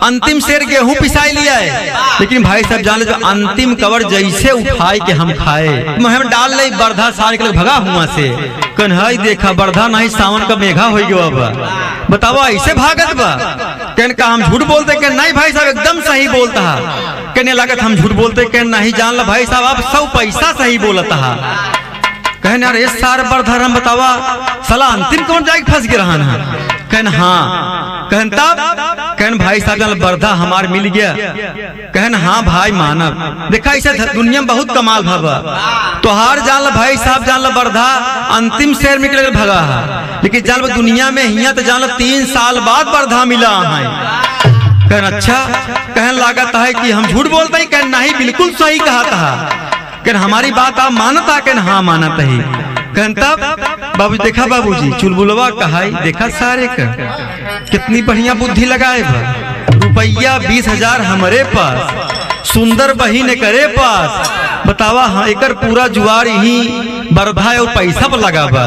अंतिम शेर गेहूं पिसाई लिया है, लेकिन भाई साहब जान ले जो अंतिम कवर जैसे उठाए के हम खाए, हम डाल ले बरधा सारे के भगा हुआ से। कहन हाय देखा बरधा नहीं सावन का मेघा हो गया बा, बताओ ऐसे भागत बा। कहन का हम झूठ बोलते, कहन नहीं भाई साहब एकदम सही बोलता है। कहने लागत हम झूठ बोलते, कहन नहीं जान ला भाई साहब आप 100 पैसा सही बोलता है। कहन यार ये सार बरधा हम बतावा सला अंतिम कौन जाके फंस गया रहन है। कहन हाँ, कहन तब कहन भाई साहब जान बरधा हमार मिल गया। कहन हाँ भाई मानव देखा ऐसे दुनिया में बहुत कमाल भावा, तो हार जान भाई साहब जान बरधा अंतिम शेर में भगा है, लेकिन जान दुनिया में हिया तो जान 3 साल बाद बरधा मिला है। कहन अच्छा, कहन लागत है कि हम झूठ बोलते हैं। कहन नहीं बिल्कुल सही कहा था। कहन हमारी बात आप मानता? कहन हाँ मानत है। कहन तब बाबू देखा बाबूजी चुलबुलवा कहाई देखा सारे का कितनी बढ़िया बुद्धि लगाए बा। रुपया 20,000 हमारे पास, सुंदर बहिन करे पास, बतावा हाँ एकर पूरा जुआर ही बर्धा और पैसा पर लगा बा।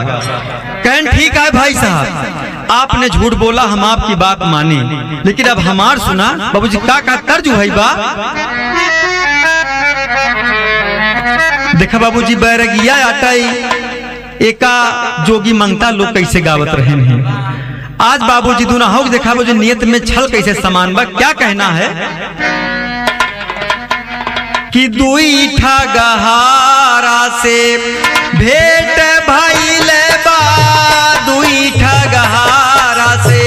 कहन ठीक है भाई साहब, आपने झूठ बोला, हम आपकी बात मानी, लेकिन अब हमार सुना बाबूजी का तर्ज है बा। देखा बाबूजी बैरगिया आटाई एका जोगी मंगता लोग कैसे गावत रहे हैं। आज बाबूजी दूना हो देखा बाबूजी नियत में छल कैसे समान बा। क्या कहना है कि दुई ठगहारा से भेंट भइले बा, दुई ठगहारा से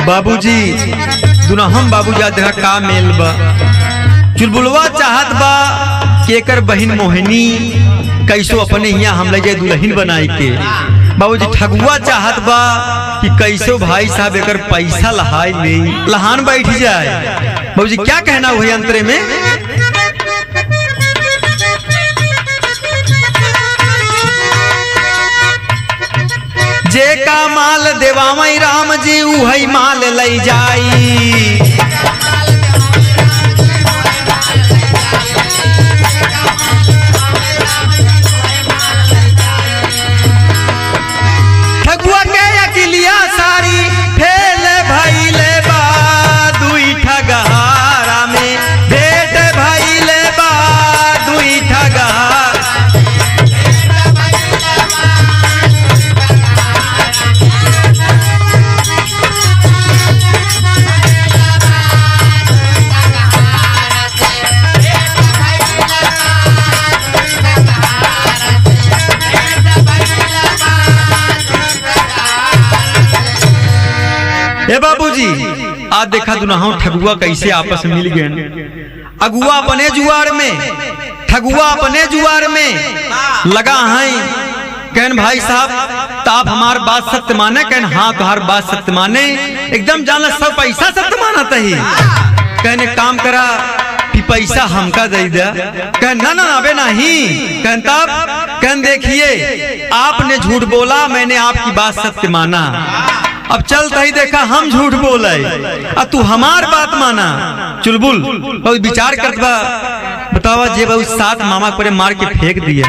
बाबूजी दुना हम बाबूजी आज देखा का मेल बा। चुलबुलवा चाहत बा कि एकर बहिन मोहिनी कैसो अपने यहाँ हम ले जाए दुल्हन बनाई के। बाबूजी ठगुआ चाहत बा कि कैसो भाई साहब एकर पैसा लहाई ले लहान बैठ जाए। बाबूजी क्या कहना हुए अंतरे में जे का माल देवामई राम जी उहई माल लई जाई। ठगुआ के अकिलिया सारी फेल भइले बा, दुई ठगहारा में भेंट भइले बा, दुई ठगहारा। बाबूजी आज देखा दुनाहों ठगुआ कैसे आपस में मिल गए। अगुआ अपने जुआर में, ठगुआ अपने जुआर में लगा है। कहन भाई साहब तो आप हमार बात सत्य माने? कहन हाँ तुम्हार बात सत्य माने, एकदम जाना सब पैसा सत्य माना तही। कहने काम करा कि पैसा हमका दे दे। कहन ना ना अबे नहीं। कहन तब कहन देखिए आपने झूठ बोला, मैंने आपकी बात सत्य माना, अब चलता ही देखा हम झूठ बोले और तू हमार बात माना। चुलबुल बहुत विचार करत बा, बतावा जे बहुत 7 मामा पर मार के फेंक दिया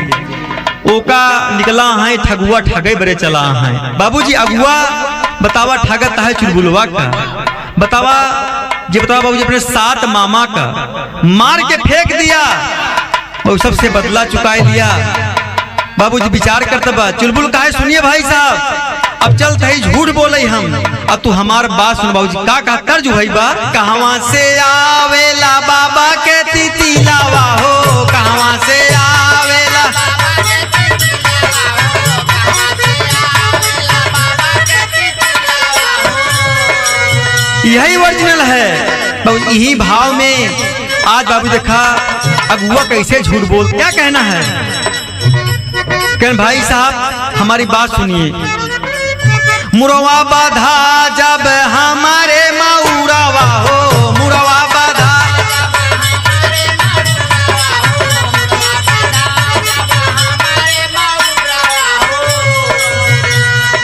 ओका निकला है ठगुआ ठगे बरे चला है। बाबूजी अगुआ बतावा ठगत है चुलबुलवा का, बतावा जे बतावा बाबूजी अपने 7 मामा का मार के फेंक दिया और सबसे बदला चुकाई लिया। बाबूजी विचार करता बा। चुलबुल कहे सुनिए भाई साहब अब चलते ही झूठ बोले हम, अब तू हमार बात सुन। बाबूजी का तर्ज है बा। कहवा से आवेला बाबा के तितिलावा हो, कहवा से आवेला यही ओरिजिनल है। तो यही भाव में आज बाबू देखा अगुआ कैसे झूठ बोल। क्या कहना है कहन भाई साहब हमारी बात सुनिए। मुरवा बाधा जब हमारे मऊरावा हो, मुरवा बाधा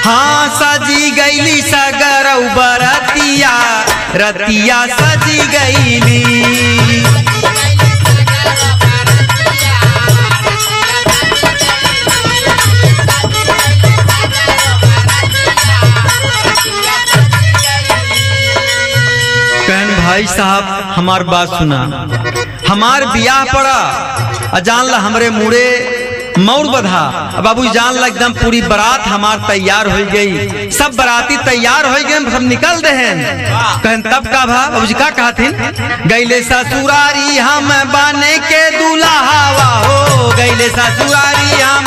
हाँ सजी गईली सगर बरतिया, रतिया सजी गईली। भाई साहब हमार बात सुना, हमार बियाह पड़ा अजान ला हमरे मुड़े मौर बधा। बाबू जान लग एकदम पूरी बारात हमार तैयार हो गई, सब बाराती तैयार हो गए, सब निकल दे हैं। कहन तब का भा बाबूजी का कहथिन, गईले ससुरारी हम बने के दुल्हावा हो, गईले ससुरारी हम।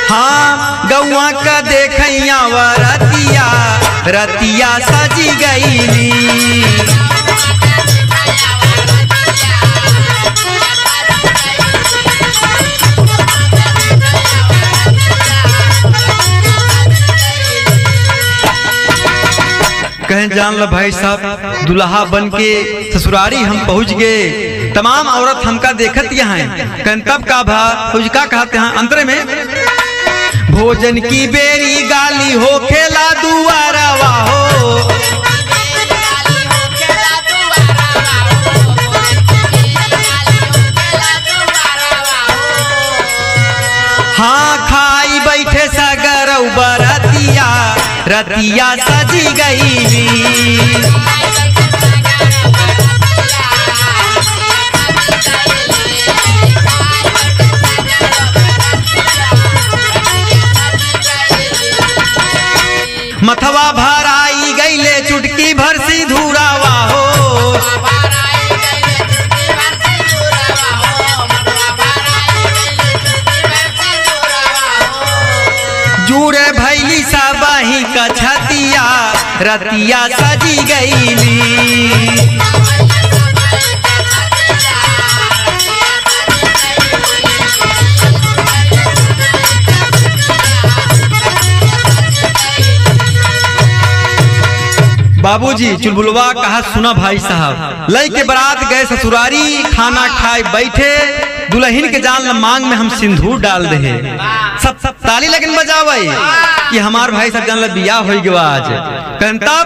हाँ गौआ का देखैया व रतिया, रतिया सजी गईली। कहें जान लो भाई साहब दुल्हा बन के ससुरारी हम पहुंच गए, तमाम औरत हमका देखत यहाँ है। कहन तब का भा का कहते हैं अंतरे में, भोजन की बेरी गाली हो खेला दुआरवा हो, हाँ खाई बैठे सगरौ बरतिया, रतिया सजी गईली। मथवा भराई गईले चुटकी भर सिंधुरावा हो, जुड़े भैली सबही कछतिया, रतिया सजी गईली। बाबूजी चुलबुलवा कहा सुना भाई साहब, लई के बारात गए ससुरारी, खाना खाए बैठे, दुल्हन के जान मांग में हम सिंदूर डाल दे, सब ताली लगन बजावे कि हमार भाई साहब जान बियाह हो गया आज। कहन तब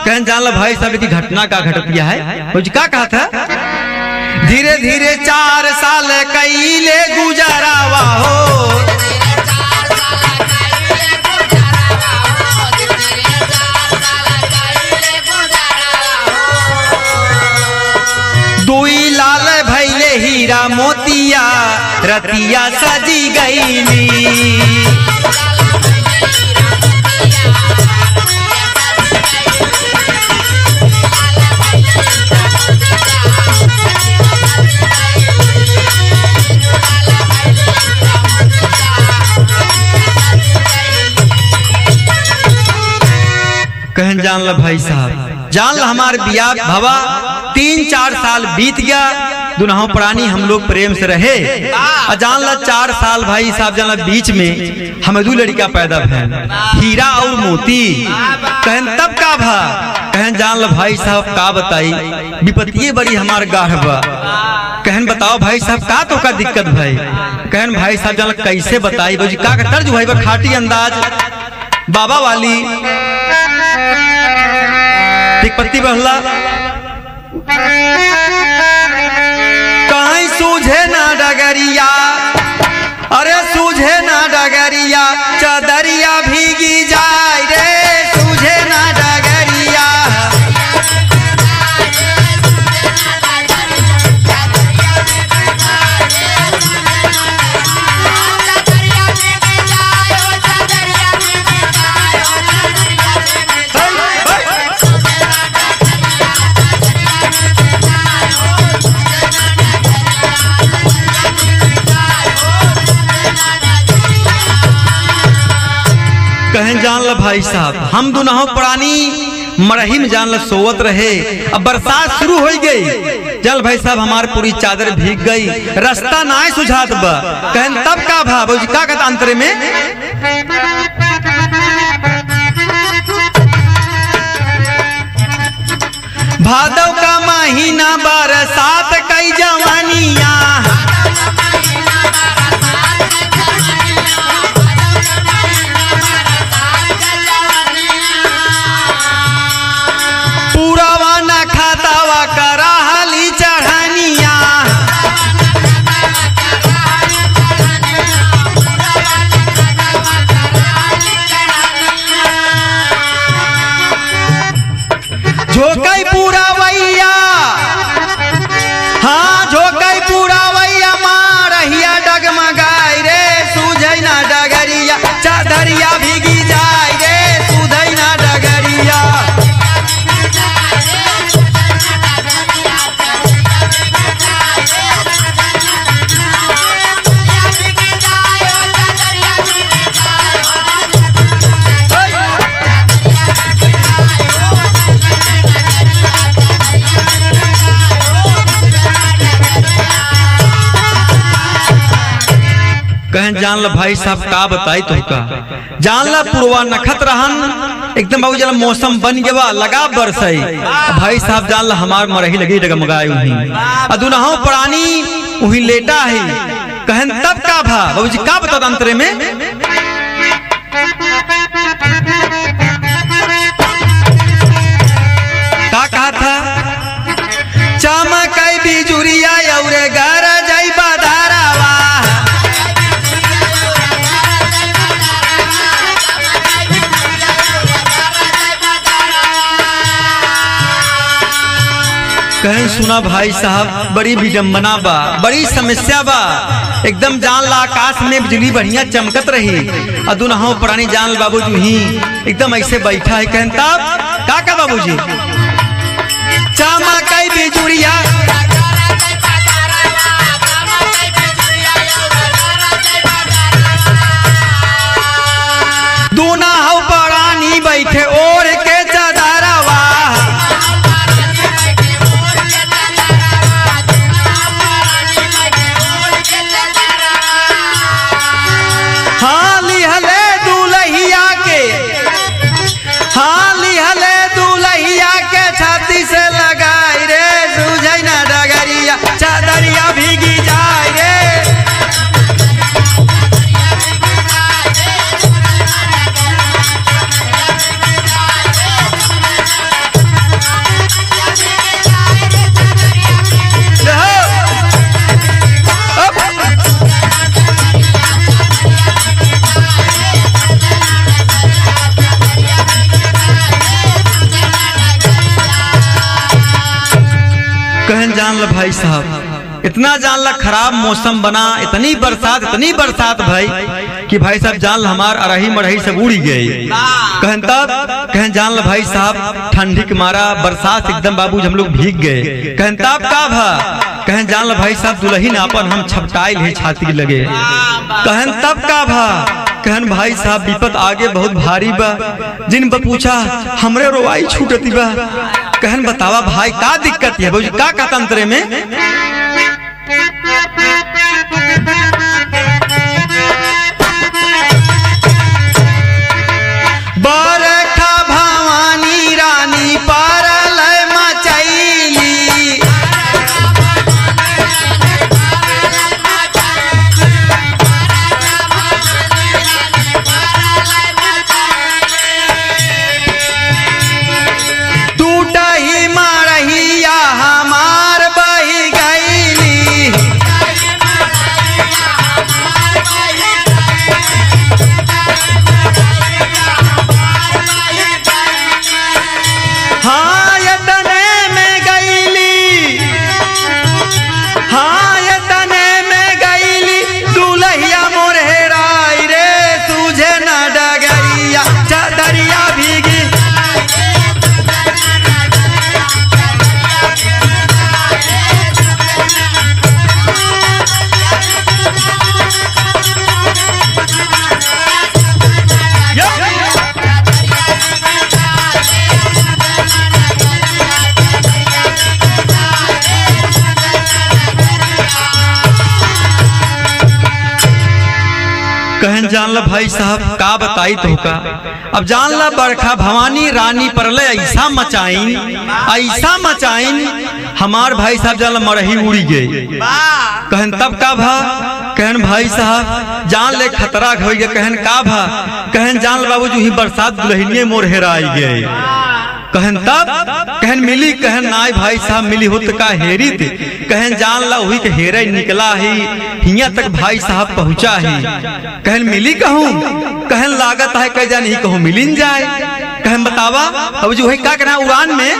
कहन जान भाई साहब की घटना का घटपिया है, कुछ का कहा था, धीरे धीरे 4 साल कैले गुजरावा हो, दुई लाल भैले हीरा मोतिया, रतिया सजी गईली। कहन जान ला भाई साहब, जान ला हमार बियाह भवा 3-4 साल बीत गया, दुल्हा प्राणी हम लोग प्रेम से रहे, और जान ला 4 साल भाई साहब जान ला बीच में हमें 2 लड़का पैदा भैल, हीरा और मोती। कहन तब का भा कहन जान ला भाई साहब का बताई, विपत्तिये बड़ी हमार गाढ़ बा। कहन बताओ भाई साहब का तो का दिक्कत भाई। कहन भाई साहब जान ला कैसे बताई, बोझी का तर्ज भाई बा खाटी अंदाज बाबा वाली पत्ती बहला, कहीं सूझे ना डगरिया, अरे सूझे ना डगरिया, चदरिया भीगी जाए रे, सूझे ना डगरिया। कहन जान ला भाई साहब, हम दोनों प्राणी मरही में जान ला सोवत रहे, अब बरसात शुरू हो गई, चल भाई साहब हमार पूरी चादर भीग गई, रास्ता ना सुझात बा। कहन तब का भा बोझी का कहता अंतरे में, भादव का महीना बरसात कई जवानिया, झोंकई पूरा कहन जान ला भाई साहब का बताई तो का जान ला पुरवा नखत रहन एकदम बाबू जला मौसम बन गया लगा बरसई भाई साहब जान ला हमार मरही लगी डगमगाई उही अदुनहो प्राणी उही लेटा है कहन तब का भा बाबूजी का बता अंतरे में का कहा था चमकई बिजुरिया औरे गारा जाई बाधारावा कहीं सुना भाई साहब बड़ी विडम्बना बा बड़ी समस्या बा एकदम जान ला आकाश में बिजली बढ़िया चमकत रही अदुनहो प्राणी जान बाबूजी ही एकदम ऐसे बैठा है कहन तब का बाबूजी चमकई बिजुरिया दुनहो प्राणी बैठे ओढ़ के चादरवा छाती से लगाई रे सूझई ना डगरिया चादरिया भीगी जाए रे कहन जान ला भाई साहब इतना जान ला खराब मौसम बना इतनी बरसात भाई कि भाई साहब जान ला हमार अरही मरही सब उड़ी गई कहन तब कहन जान ला भाई साहब ठंडी के मारा बरसात एकदम बाबूजी हम लोग भीग गए कहन तब का भा कहन जान ला भाई साहब दुल्हन अपन हम छपटाइल है छाती लगे कहन तब का भा कहन भाई साहब विपत आगे बहुत भारी बा जिन बा पूछा हमरे रोवाई छूटती बा कहन बतावा भाई का दिक्कत है बाबूजी का तंत्रे में बरखा भवानी रानी पारल मचैली टूटही मारहिया हमार बही गईली हाँ यतने में गईली हाँ यतने में गईली दुल्हिया मोर हेराई रे सूझे न डगरिया चादरिया भीगी कहन जान ला भाई साहब का बताई तो का अब जान ला बरखा भवानी रानी परले ऐसा मचाइन हमार भाई साहब जान ला मरही उड़ी गई कहन तब का भा कहन भाई साहब जान ले खतरा हो गया कहन का भा कहन जान बाबूजी बरसात दुल्हनिये मोर हेराई गए कहन तब कहन मिली कहन नाय भाई साहब मिली हो तो का हेरी थे कहन जान ला वही के हेरे निकला ही हिया तक भाई साहब पहुंचा ही कहन मिली कहूं कहन लागत है कह जान ही कहूं मिलिन जाए कहन बतावा अब जो वही का करना उड़ान में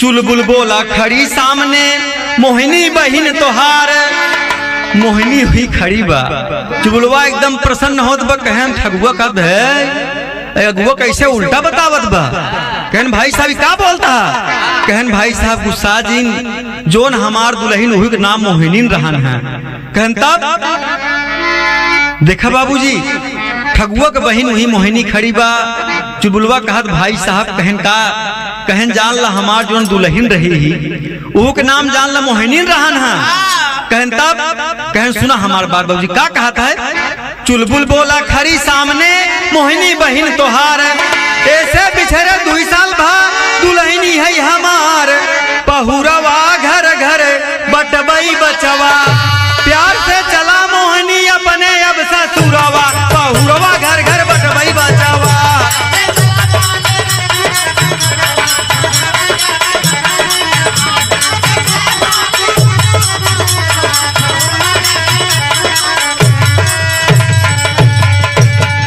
चुलबुल बोला खड़ी सामने मोहिनी बहिन तोहार मोहिनी हुई खड़ी बा चुलबुलवा एकदम प्रसन्न होत बा कहन ठगुआ कब है अगुआ कैसे उल्टा बतावत बा कहन भाई साहब का बोलता कहन भाई साहब गुस्सा जिन जोन हमार दुल्हन हुई के नाम मोहिनीन रहन है कहन तब देखा बाबूजी ठगुआ के बहन हुई मोहिनी खड़ी बा चुलबुलवा कहत भाई साहब कहन का कहन जान ला हमार जोन दुल्हन रही ही वो के नाम जान ला मोहिनी रहन है। कहन तब कहन सुना हमार बात बाबूजी का कहत है। चुलबुल बोला खरी सामने मोहिनी बहिन तोहार ऐसे बिछड़े 2 साल भा दुल्हनी है हमार पहुरवा घर घर बटबई बचवा प्यार से चला मोहिनी अपने अब ससुरवा पहुरवा घर घर बटबई बचवा।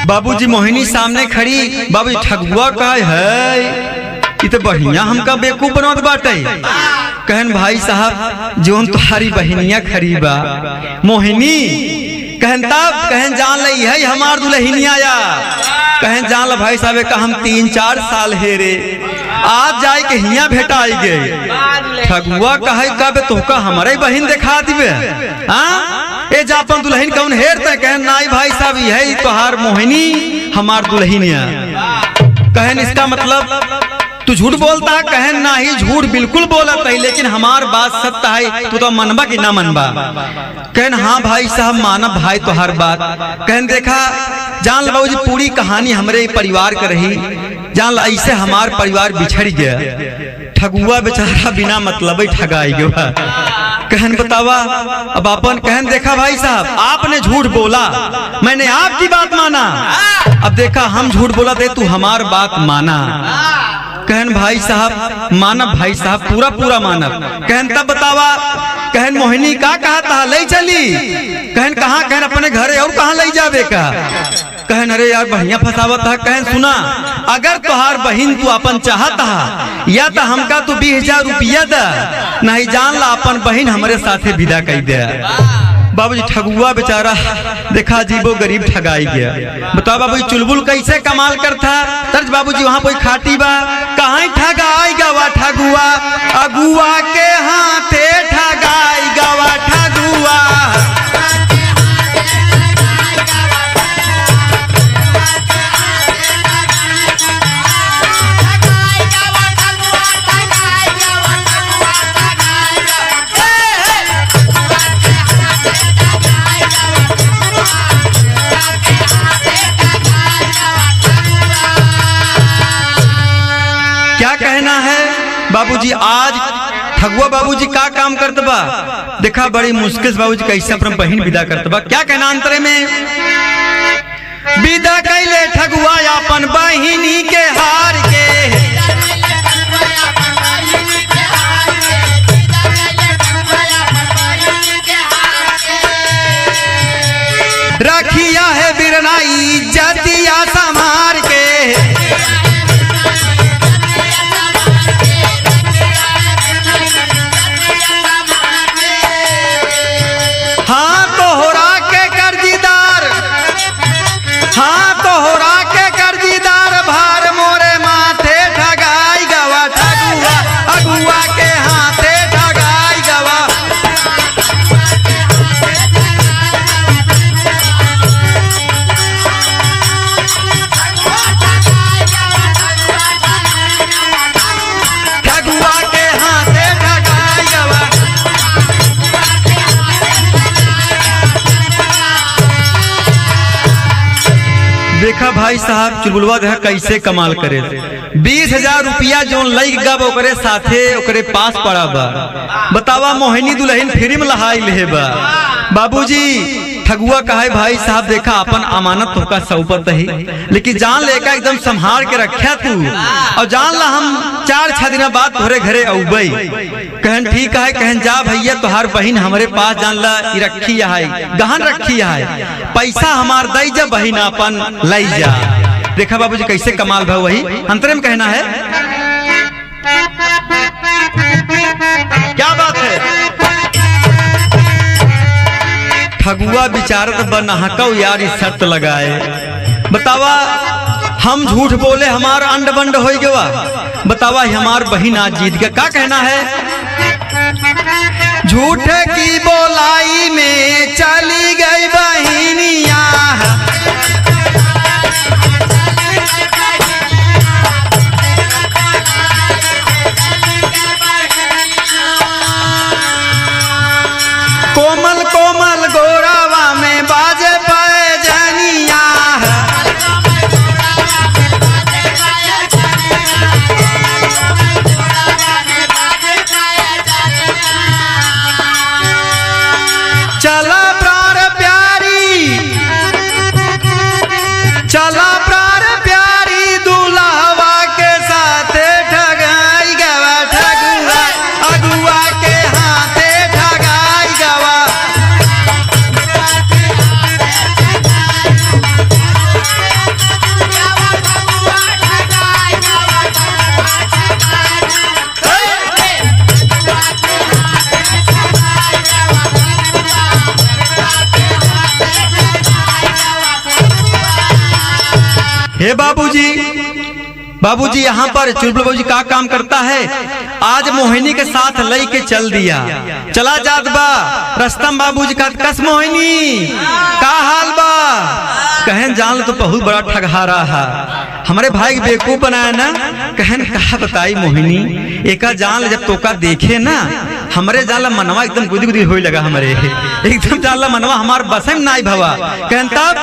बाबूजी मोहिनी सामने खड़ी बाबूजी ठगुआ का है ये तो बढ़िया हमका बेवकूफ बनवत बाटे। कहन भाई साहब जोन तुम्हारी बहनिया खरीबा मोहिनी कहन तब कहन जान लई है हमार दुल्हनिया या। कहन जान ल भाई साहब का हम 3-4 साल है रे आज जाए के हिया भेटा आई गए। ठगुआ कहे कब तोहका हमारे बहन दिखा दिबे हाँ ए जापन दुल्हन कौन हेरते। कहन नाई भाई साहब यही तोहार मोहिनी हमार दुल्हनिया। कहन इसका मतलब तू झूठ बोलता है। कहन ना ही झूठ बिल्कुल बोलता है लेकिन हमार बात सत्य है तू तो मनबा कि ना मनबा। कहन हाँ भाई साहब मानब भाई तो हर बात। कहन देखा जान ला बाबूजी पूरी कहानी हमरे परिवार का रही जान ला ऐसे हमार परिवार बिछड़ गया ठगुआ बेचारा बिना मतलब ही ठगाई गया। कहन बतावा अब अपन कहन देखा भाई साहब आपने झूठ बोला मैंने आपकी बात माना अब देखा हम झूठ बोला थे तू हमार बात माना। कहन भाई साहब मानब भाई साहब पूरा पूरा मानब। कहन तब बतावा कहन मोहिनी का कहा था ले चली। कहन कहाँ कहन अपने घरे और कहाँ ले जावे का। कहन अरे यार बढ़िया फसावत था। कहन सुना अगर तुहार बहन तू अपन चाहत हा या तो हमका तू 20,000 रुपया दा नहीं जान ला अपन बहन हमारे साथे विदा कर दे। बाबूजी ठगुआ बेचारा देखा जीवो गरीब ठगाई गया। बताओ बाबूजी चुलबुल कैसे कमाल करता तर्ज बाबूजी वहां कोई खाटी बा कहाँ ठगाई गवा ठगुआ अगुआ के हाथे ठगाई गवा ठगुआ। कहना है बाबूजी आज ठगुआ बाबूजी का काम करत बा देखा बड़ी मुश्किल से बाबूजी कैसे अपना बहन विदा करत बा। क्या कहना अंतरे में विदा कैले ठगुआ अपन बहिनी के हार के रखिया है बिरनाई जतिया संभार के। देखा भाई साहब चुलबुलवा देखा कैसे कमाल करे 20,000 रुपया जो लग गब ओकरे साथे ओकरे पास पड़ा बा। बतावा मोहिनी दुल्हन फ्री में लहाई ले बा। बाबूजी ठगुआ कहे भाई साहब देखा अपन अमानत तोका सौपत ही लेकिन जान लेका एकदम संभाल के रखा तू और जान ला हम 4-6 दिन बाद तोहरे घरे औबई। कहन ठीक है। कहन जा भैया तोहार बहन हमारे पास जान ला रखी है गहन रखी है पैसा हमार दई जा बहन अपन लाई जा। देखा बाबूजी कैसे कमाल भाव वही अंतरे में कहना है क्या बात है। ठगुआ विचारत बनहकौ यार इस शर्त लगाए। बतावा हम झूठ बोले हमारा अंड बंड हो गया। बतावा हमार बहन आज जीत गया। क्या कहना है झूठ की बोलाई में चली गई बहनिया हे बाबूजी, बाबूजी यहाँ पर चुलबुल बाबूजी का काम करता है? आज मोहिनी के साथ लई के चल दिया, चला जात बा। रस्तम बाबूजी का कस मोहिनी का हाल बा? कहन जान तो बहुत बड़ा ठगहारा है, हमारे भाई बेवकूफ बनाया ना। कहन कहा बताई मोहिनी, एका जान जब तोका देखे ना हमरे जाला मनवा एकदम गुदी गुदी होई लगा, हमरे एकदम जाला मनवा हमार बसम नाई भवा। कहन तब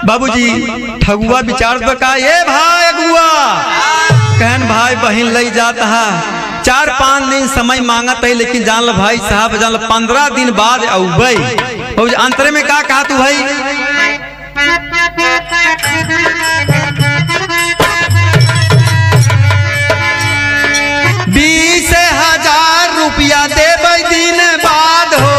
बाबूजी ठगुआ विचार बका, ये भाई अगुआ। कहन भाई बहन लई जाता है, 4-5 दिन समय मांगत है, लेकिन जान लो भाई साहब जान लो 15 दिन बाद औबई। अंतरे में का कहा तू भाई? 20,000 रुपया देबै दिन बाद हो।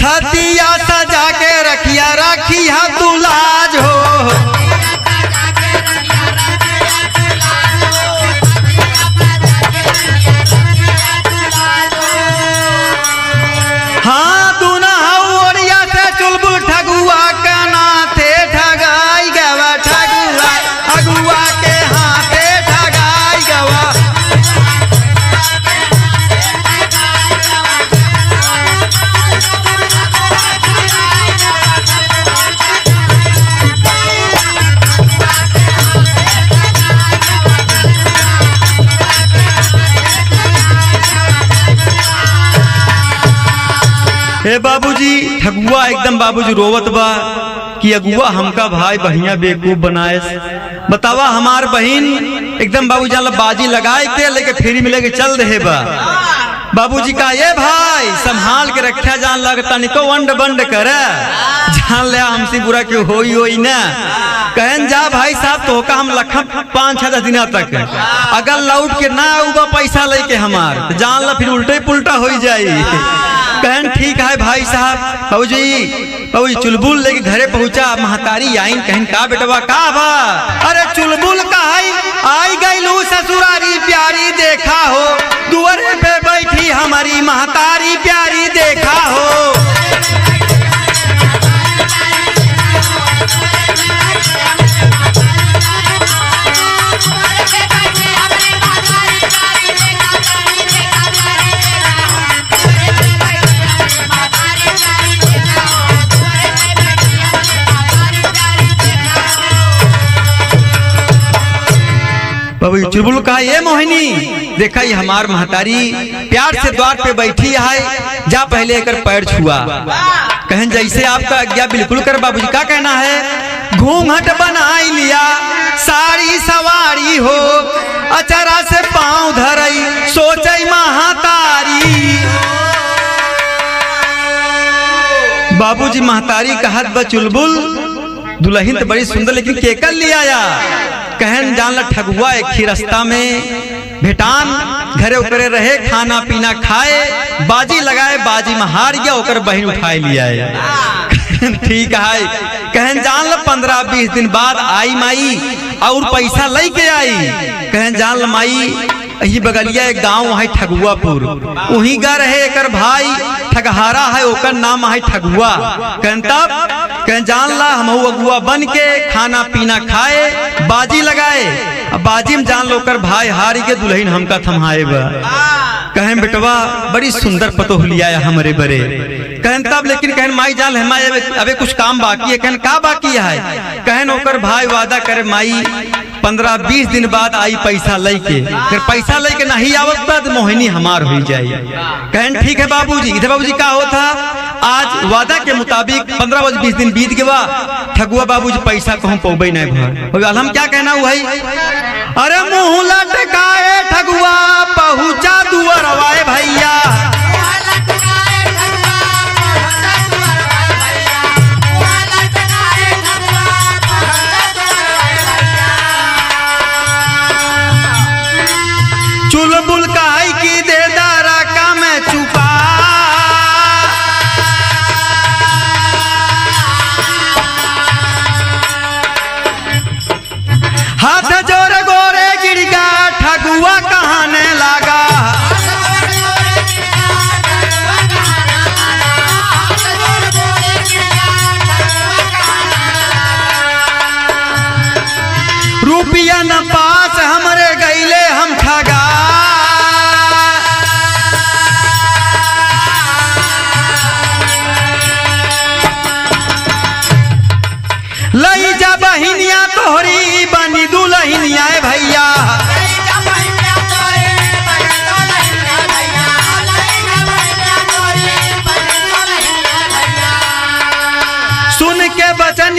थतिया सजा के रखिया रखिया तू लाज हो। हे बाबूजी ठगुआ एकदम बाबूजी रोवत बा कि अगुआ हमका भाई बढ़िया बेवकूफ बनाए। बतावा हमार बहन एकदम बाबू जान बाजी लगाए के लेके फेरी में लेके चल रहे बा। बाबूजी का ये भाई संभाल के रखा जान लगता निको वंड बंड कर जान ले हमसे बुरा क्यों होई होई ना। कहन जा भाई साहब तो का हम लखम 5-6 दिन तक अगर लौट के ना उबा पैसा लेके हमार जान ला फिर उल्टे पुल्टा हो जाई। कहन ठीक है भाई साहब। बाबूजी चुलबुल लेके घरे पहुंचा, महतारी आईन। कहन का बेटवा का बा? अरे चुलबुल का आई गईलू ससुरारी प्यारी देखा हो, दुआरे पे बैठी हमारी महतारी प्यारी देखा हो। बाबू चुलबुल कहा ये मोहिनी देखा ये हमार महतारी प्यार से द्वार पे बैठी है, जा पहले एक पैर छुआ। कहन जैसे आपका आज्ञा बिल्कुल कर। बाबूजी का कहना है? घूंघट बनाई लिया साड़ी सवारी हो, अचरा से पांव धरई सोचई महतारी। बाबूजी महतारी कहत बा चुलबुल दुल्हन तो बड़ी सुंदर लेकिन केकल लिया या। कहन जान ला ठगुआ एक ही रास्ता में भेटान घरे उकरे रहे, खाना पीना खाए, बाजी लगाए, बाजी में हार गया, ओकर बहन उठाए लिया है। ठीक है। कहन जान ला 15-20 दिन बाद आई माई और पैसा लेके आई। कहन जान ला माई यही बगलिया एक गांव है ठगुआपुर, वही गा रहे एकर भाई ठगहारा है, ओकर नाम है ठगुआ। कहन तब कहन जान ला हम अगुआ बन के खाना पीना खाए, बाजी लगाए, अब बाजी में जान लो कर भाई हारी के दुल्हन हमका थमाए बा। कहन बेटवा बड़ी सुंदर पतोह लिया है हमारे बरे। कहन तब लेकिन कहन माई जान है अबे कुछ काम बाकी है। कहन का बाकी है? कहन ओकर भाई वादा करे माई 15-20 दिन बाद आई पैसा लेके, फिर पैसा लेके नहीं आवत तो मोहिनी हमार हो जाए। कहन ठीक है बाबूजी। इधर बाबूजी का होता आज वादा के मुताबिक 15-20 दिन बीत गया, ठगुआ बाबूजी पैसा कहूँ पौबे नहीं भर। हम क्या कहना हुआ? अरे मुँह लटकाए ठगुआ पहुँचा दुअरवाए भैया। चुलबुल काई की दे दारा का मैं चुपा, हाथ जोर गोरे गिरगा ठगुआ कहने लगा।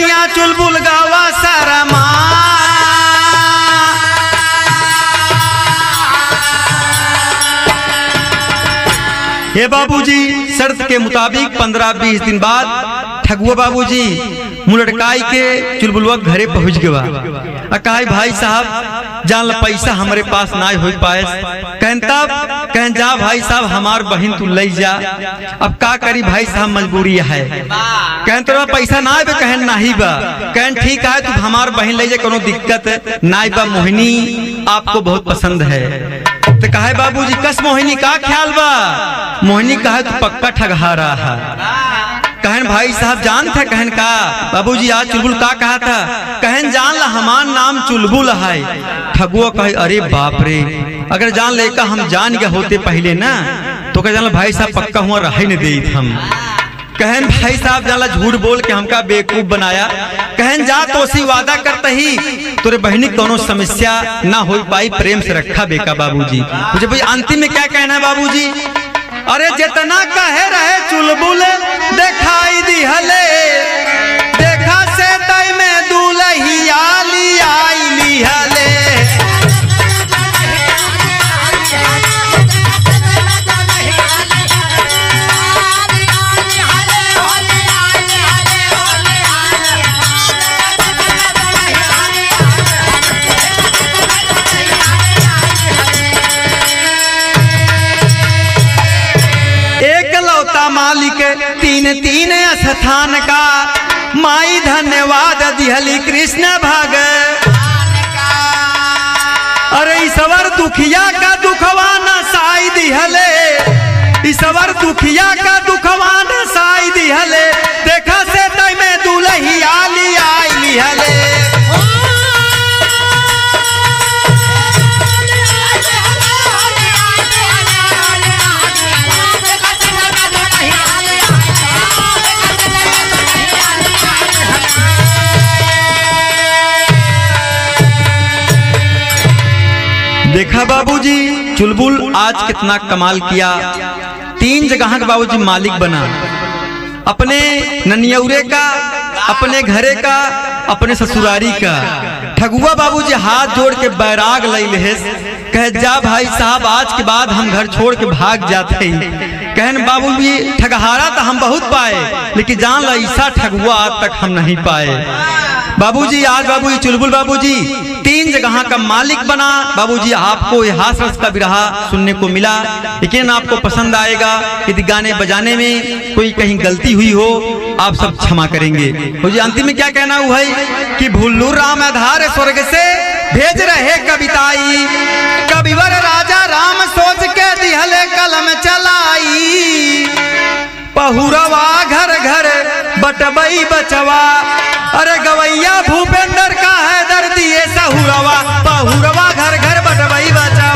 कनिया चुलबुल गावा शरमा। हे बाबूजी शर्त के मुताबिक 15-20 दिन बाद ठगुआ बाबूजी मुलटकाई के चुलबुलवा घरे पहुंच गवा। कहा भाई साहब जान ल पैसा हमारे पास ना हो पाए। कहन तब कहन जा भाई साहब हमार बहन तू ले जा। अब का करी भाई साहब मजबूरी है। कहन तो पैसा ना बे कहन नाही बा। कहन ठीक है तू हमार बहन ले जा कोनो दिक्कत ना बा। मोहिनी आपको बहुत पसंद है। तो कहे बाबूजी कस मोहिनी का ख्याल बा। मोहिनी कहे तू पक्का ठगहा रहा है। कहन भाई साहब जान था कहन का बाबूजी आज चुलबुल का कहा था। कहन जान ला हमार नाम चुलबुल है। ठगुआ कहे अरे बाप रे अगर जान लेका हम जान गए होते पहले ना तो कह जान भाई साहब पक्का हुआ रह नहीं दे हम। कहन भाई साहब जाला झूठ बोल के हमका बेवकूफ बनाया। कहन जा तो सी वादा करते ही तोरे बहनी कोनो समस्या ना हो पाई। प्रेम से रखा बेका बाबूजी। मुझे भाई अंतिम में क्या कहना है बाबूजी। अरे जितना कहे रहे चुलबुल दिखाई दी हले। देखा से तय में दूल्हिया ली आई ली हले। मालिक 3-3 स्थान का माई धन्यवाद दिहली कृष्ण भाग। अरे ईश्वर दुखिया का दुखवा न साई दिहले। ईश्वर दुखिया का दुखवा न साई दिहले। देखा से तय में दूल्हिया ली आई लिहले। देखा बाबूजी चुलबुल आज कितना कमाल किया। 3 जगह का बाबूजी मालिक बना। अपने ननियौरे का, अपने घरे का, अपने ससुरारी का। ठगुआ बाबूजी हाथ जोड़ के बैराग ले कह जा भाई साहब आज के बाद हम घर छोड़ के भाग जाते ही। कहन बाबूजी ठगहारा तो हम बहुत पाए लेकिन जान ला ऐसा ठगुआ आज तक हम नहीं पाए। बाबूजी आज बाबूजी चुलबुल बाबूजी 3 जगह का मालिक बना। बाबूजी आपको यह हास रस का बिरहा सुनने को मिला लेकिन आपको पसंद आएगा। यदि गाने बजाने में कोई कहीं गलती हुई हो आप सब क्षमा करेंगे। बाबूजी अंतिम में क्या कहना हुआ है कि भुल्लू राम आधार स्वर्ग से भेज रहे कविताई। कविवर राजा राम सोच के दिहले कलम चलाई। पहुरवा घर घर बटबई बचवा। अरे गवैया भूपेंद्र का है दर्दी ये सहुरवा। पहुरवा घर घर बटबई बचा।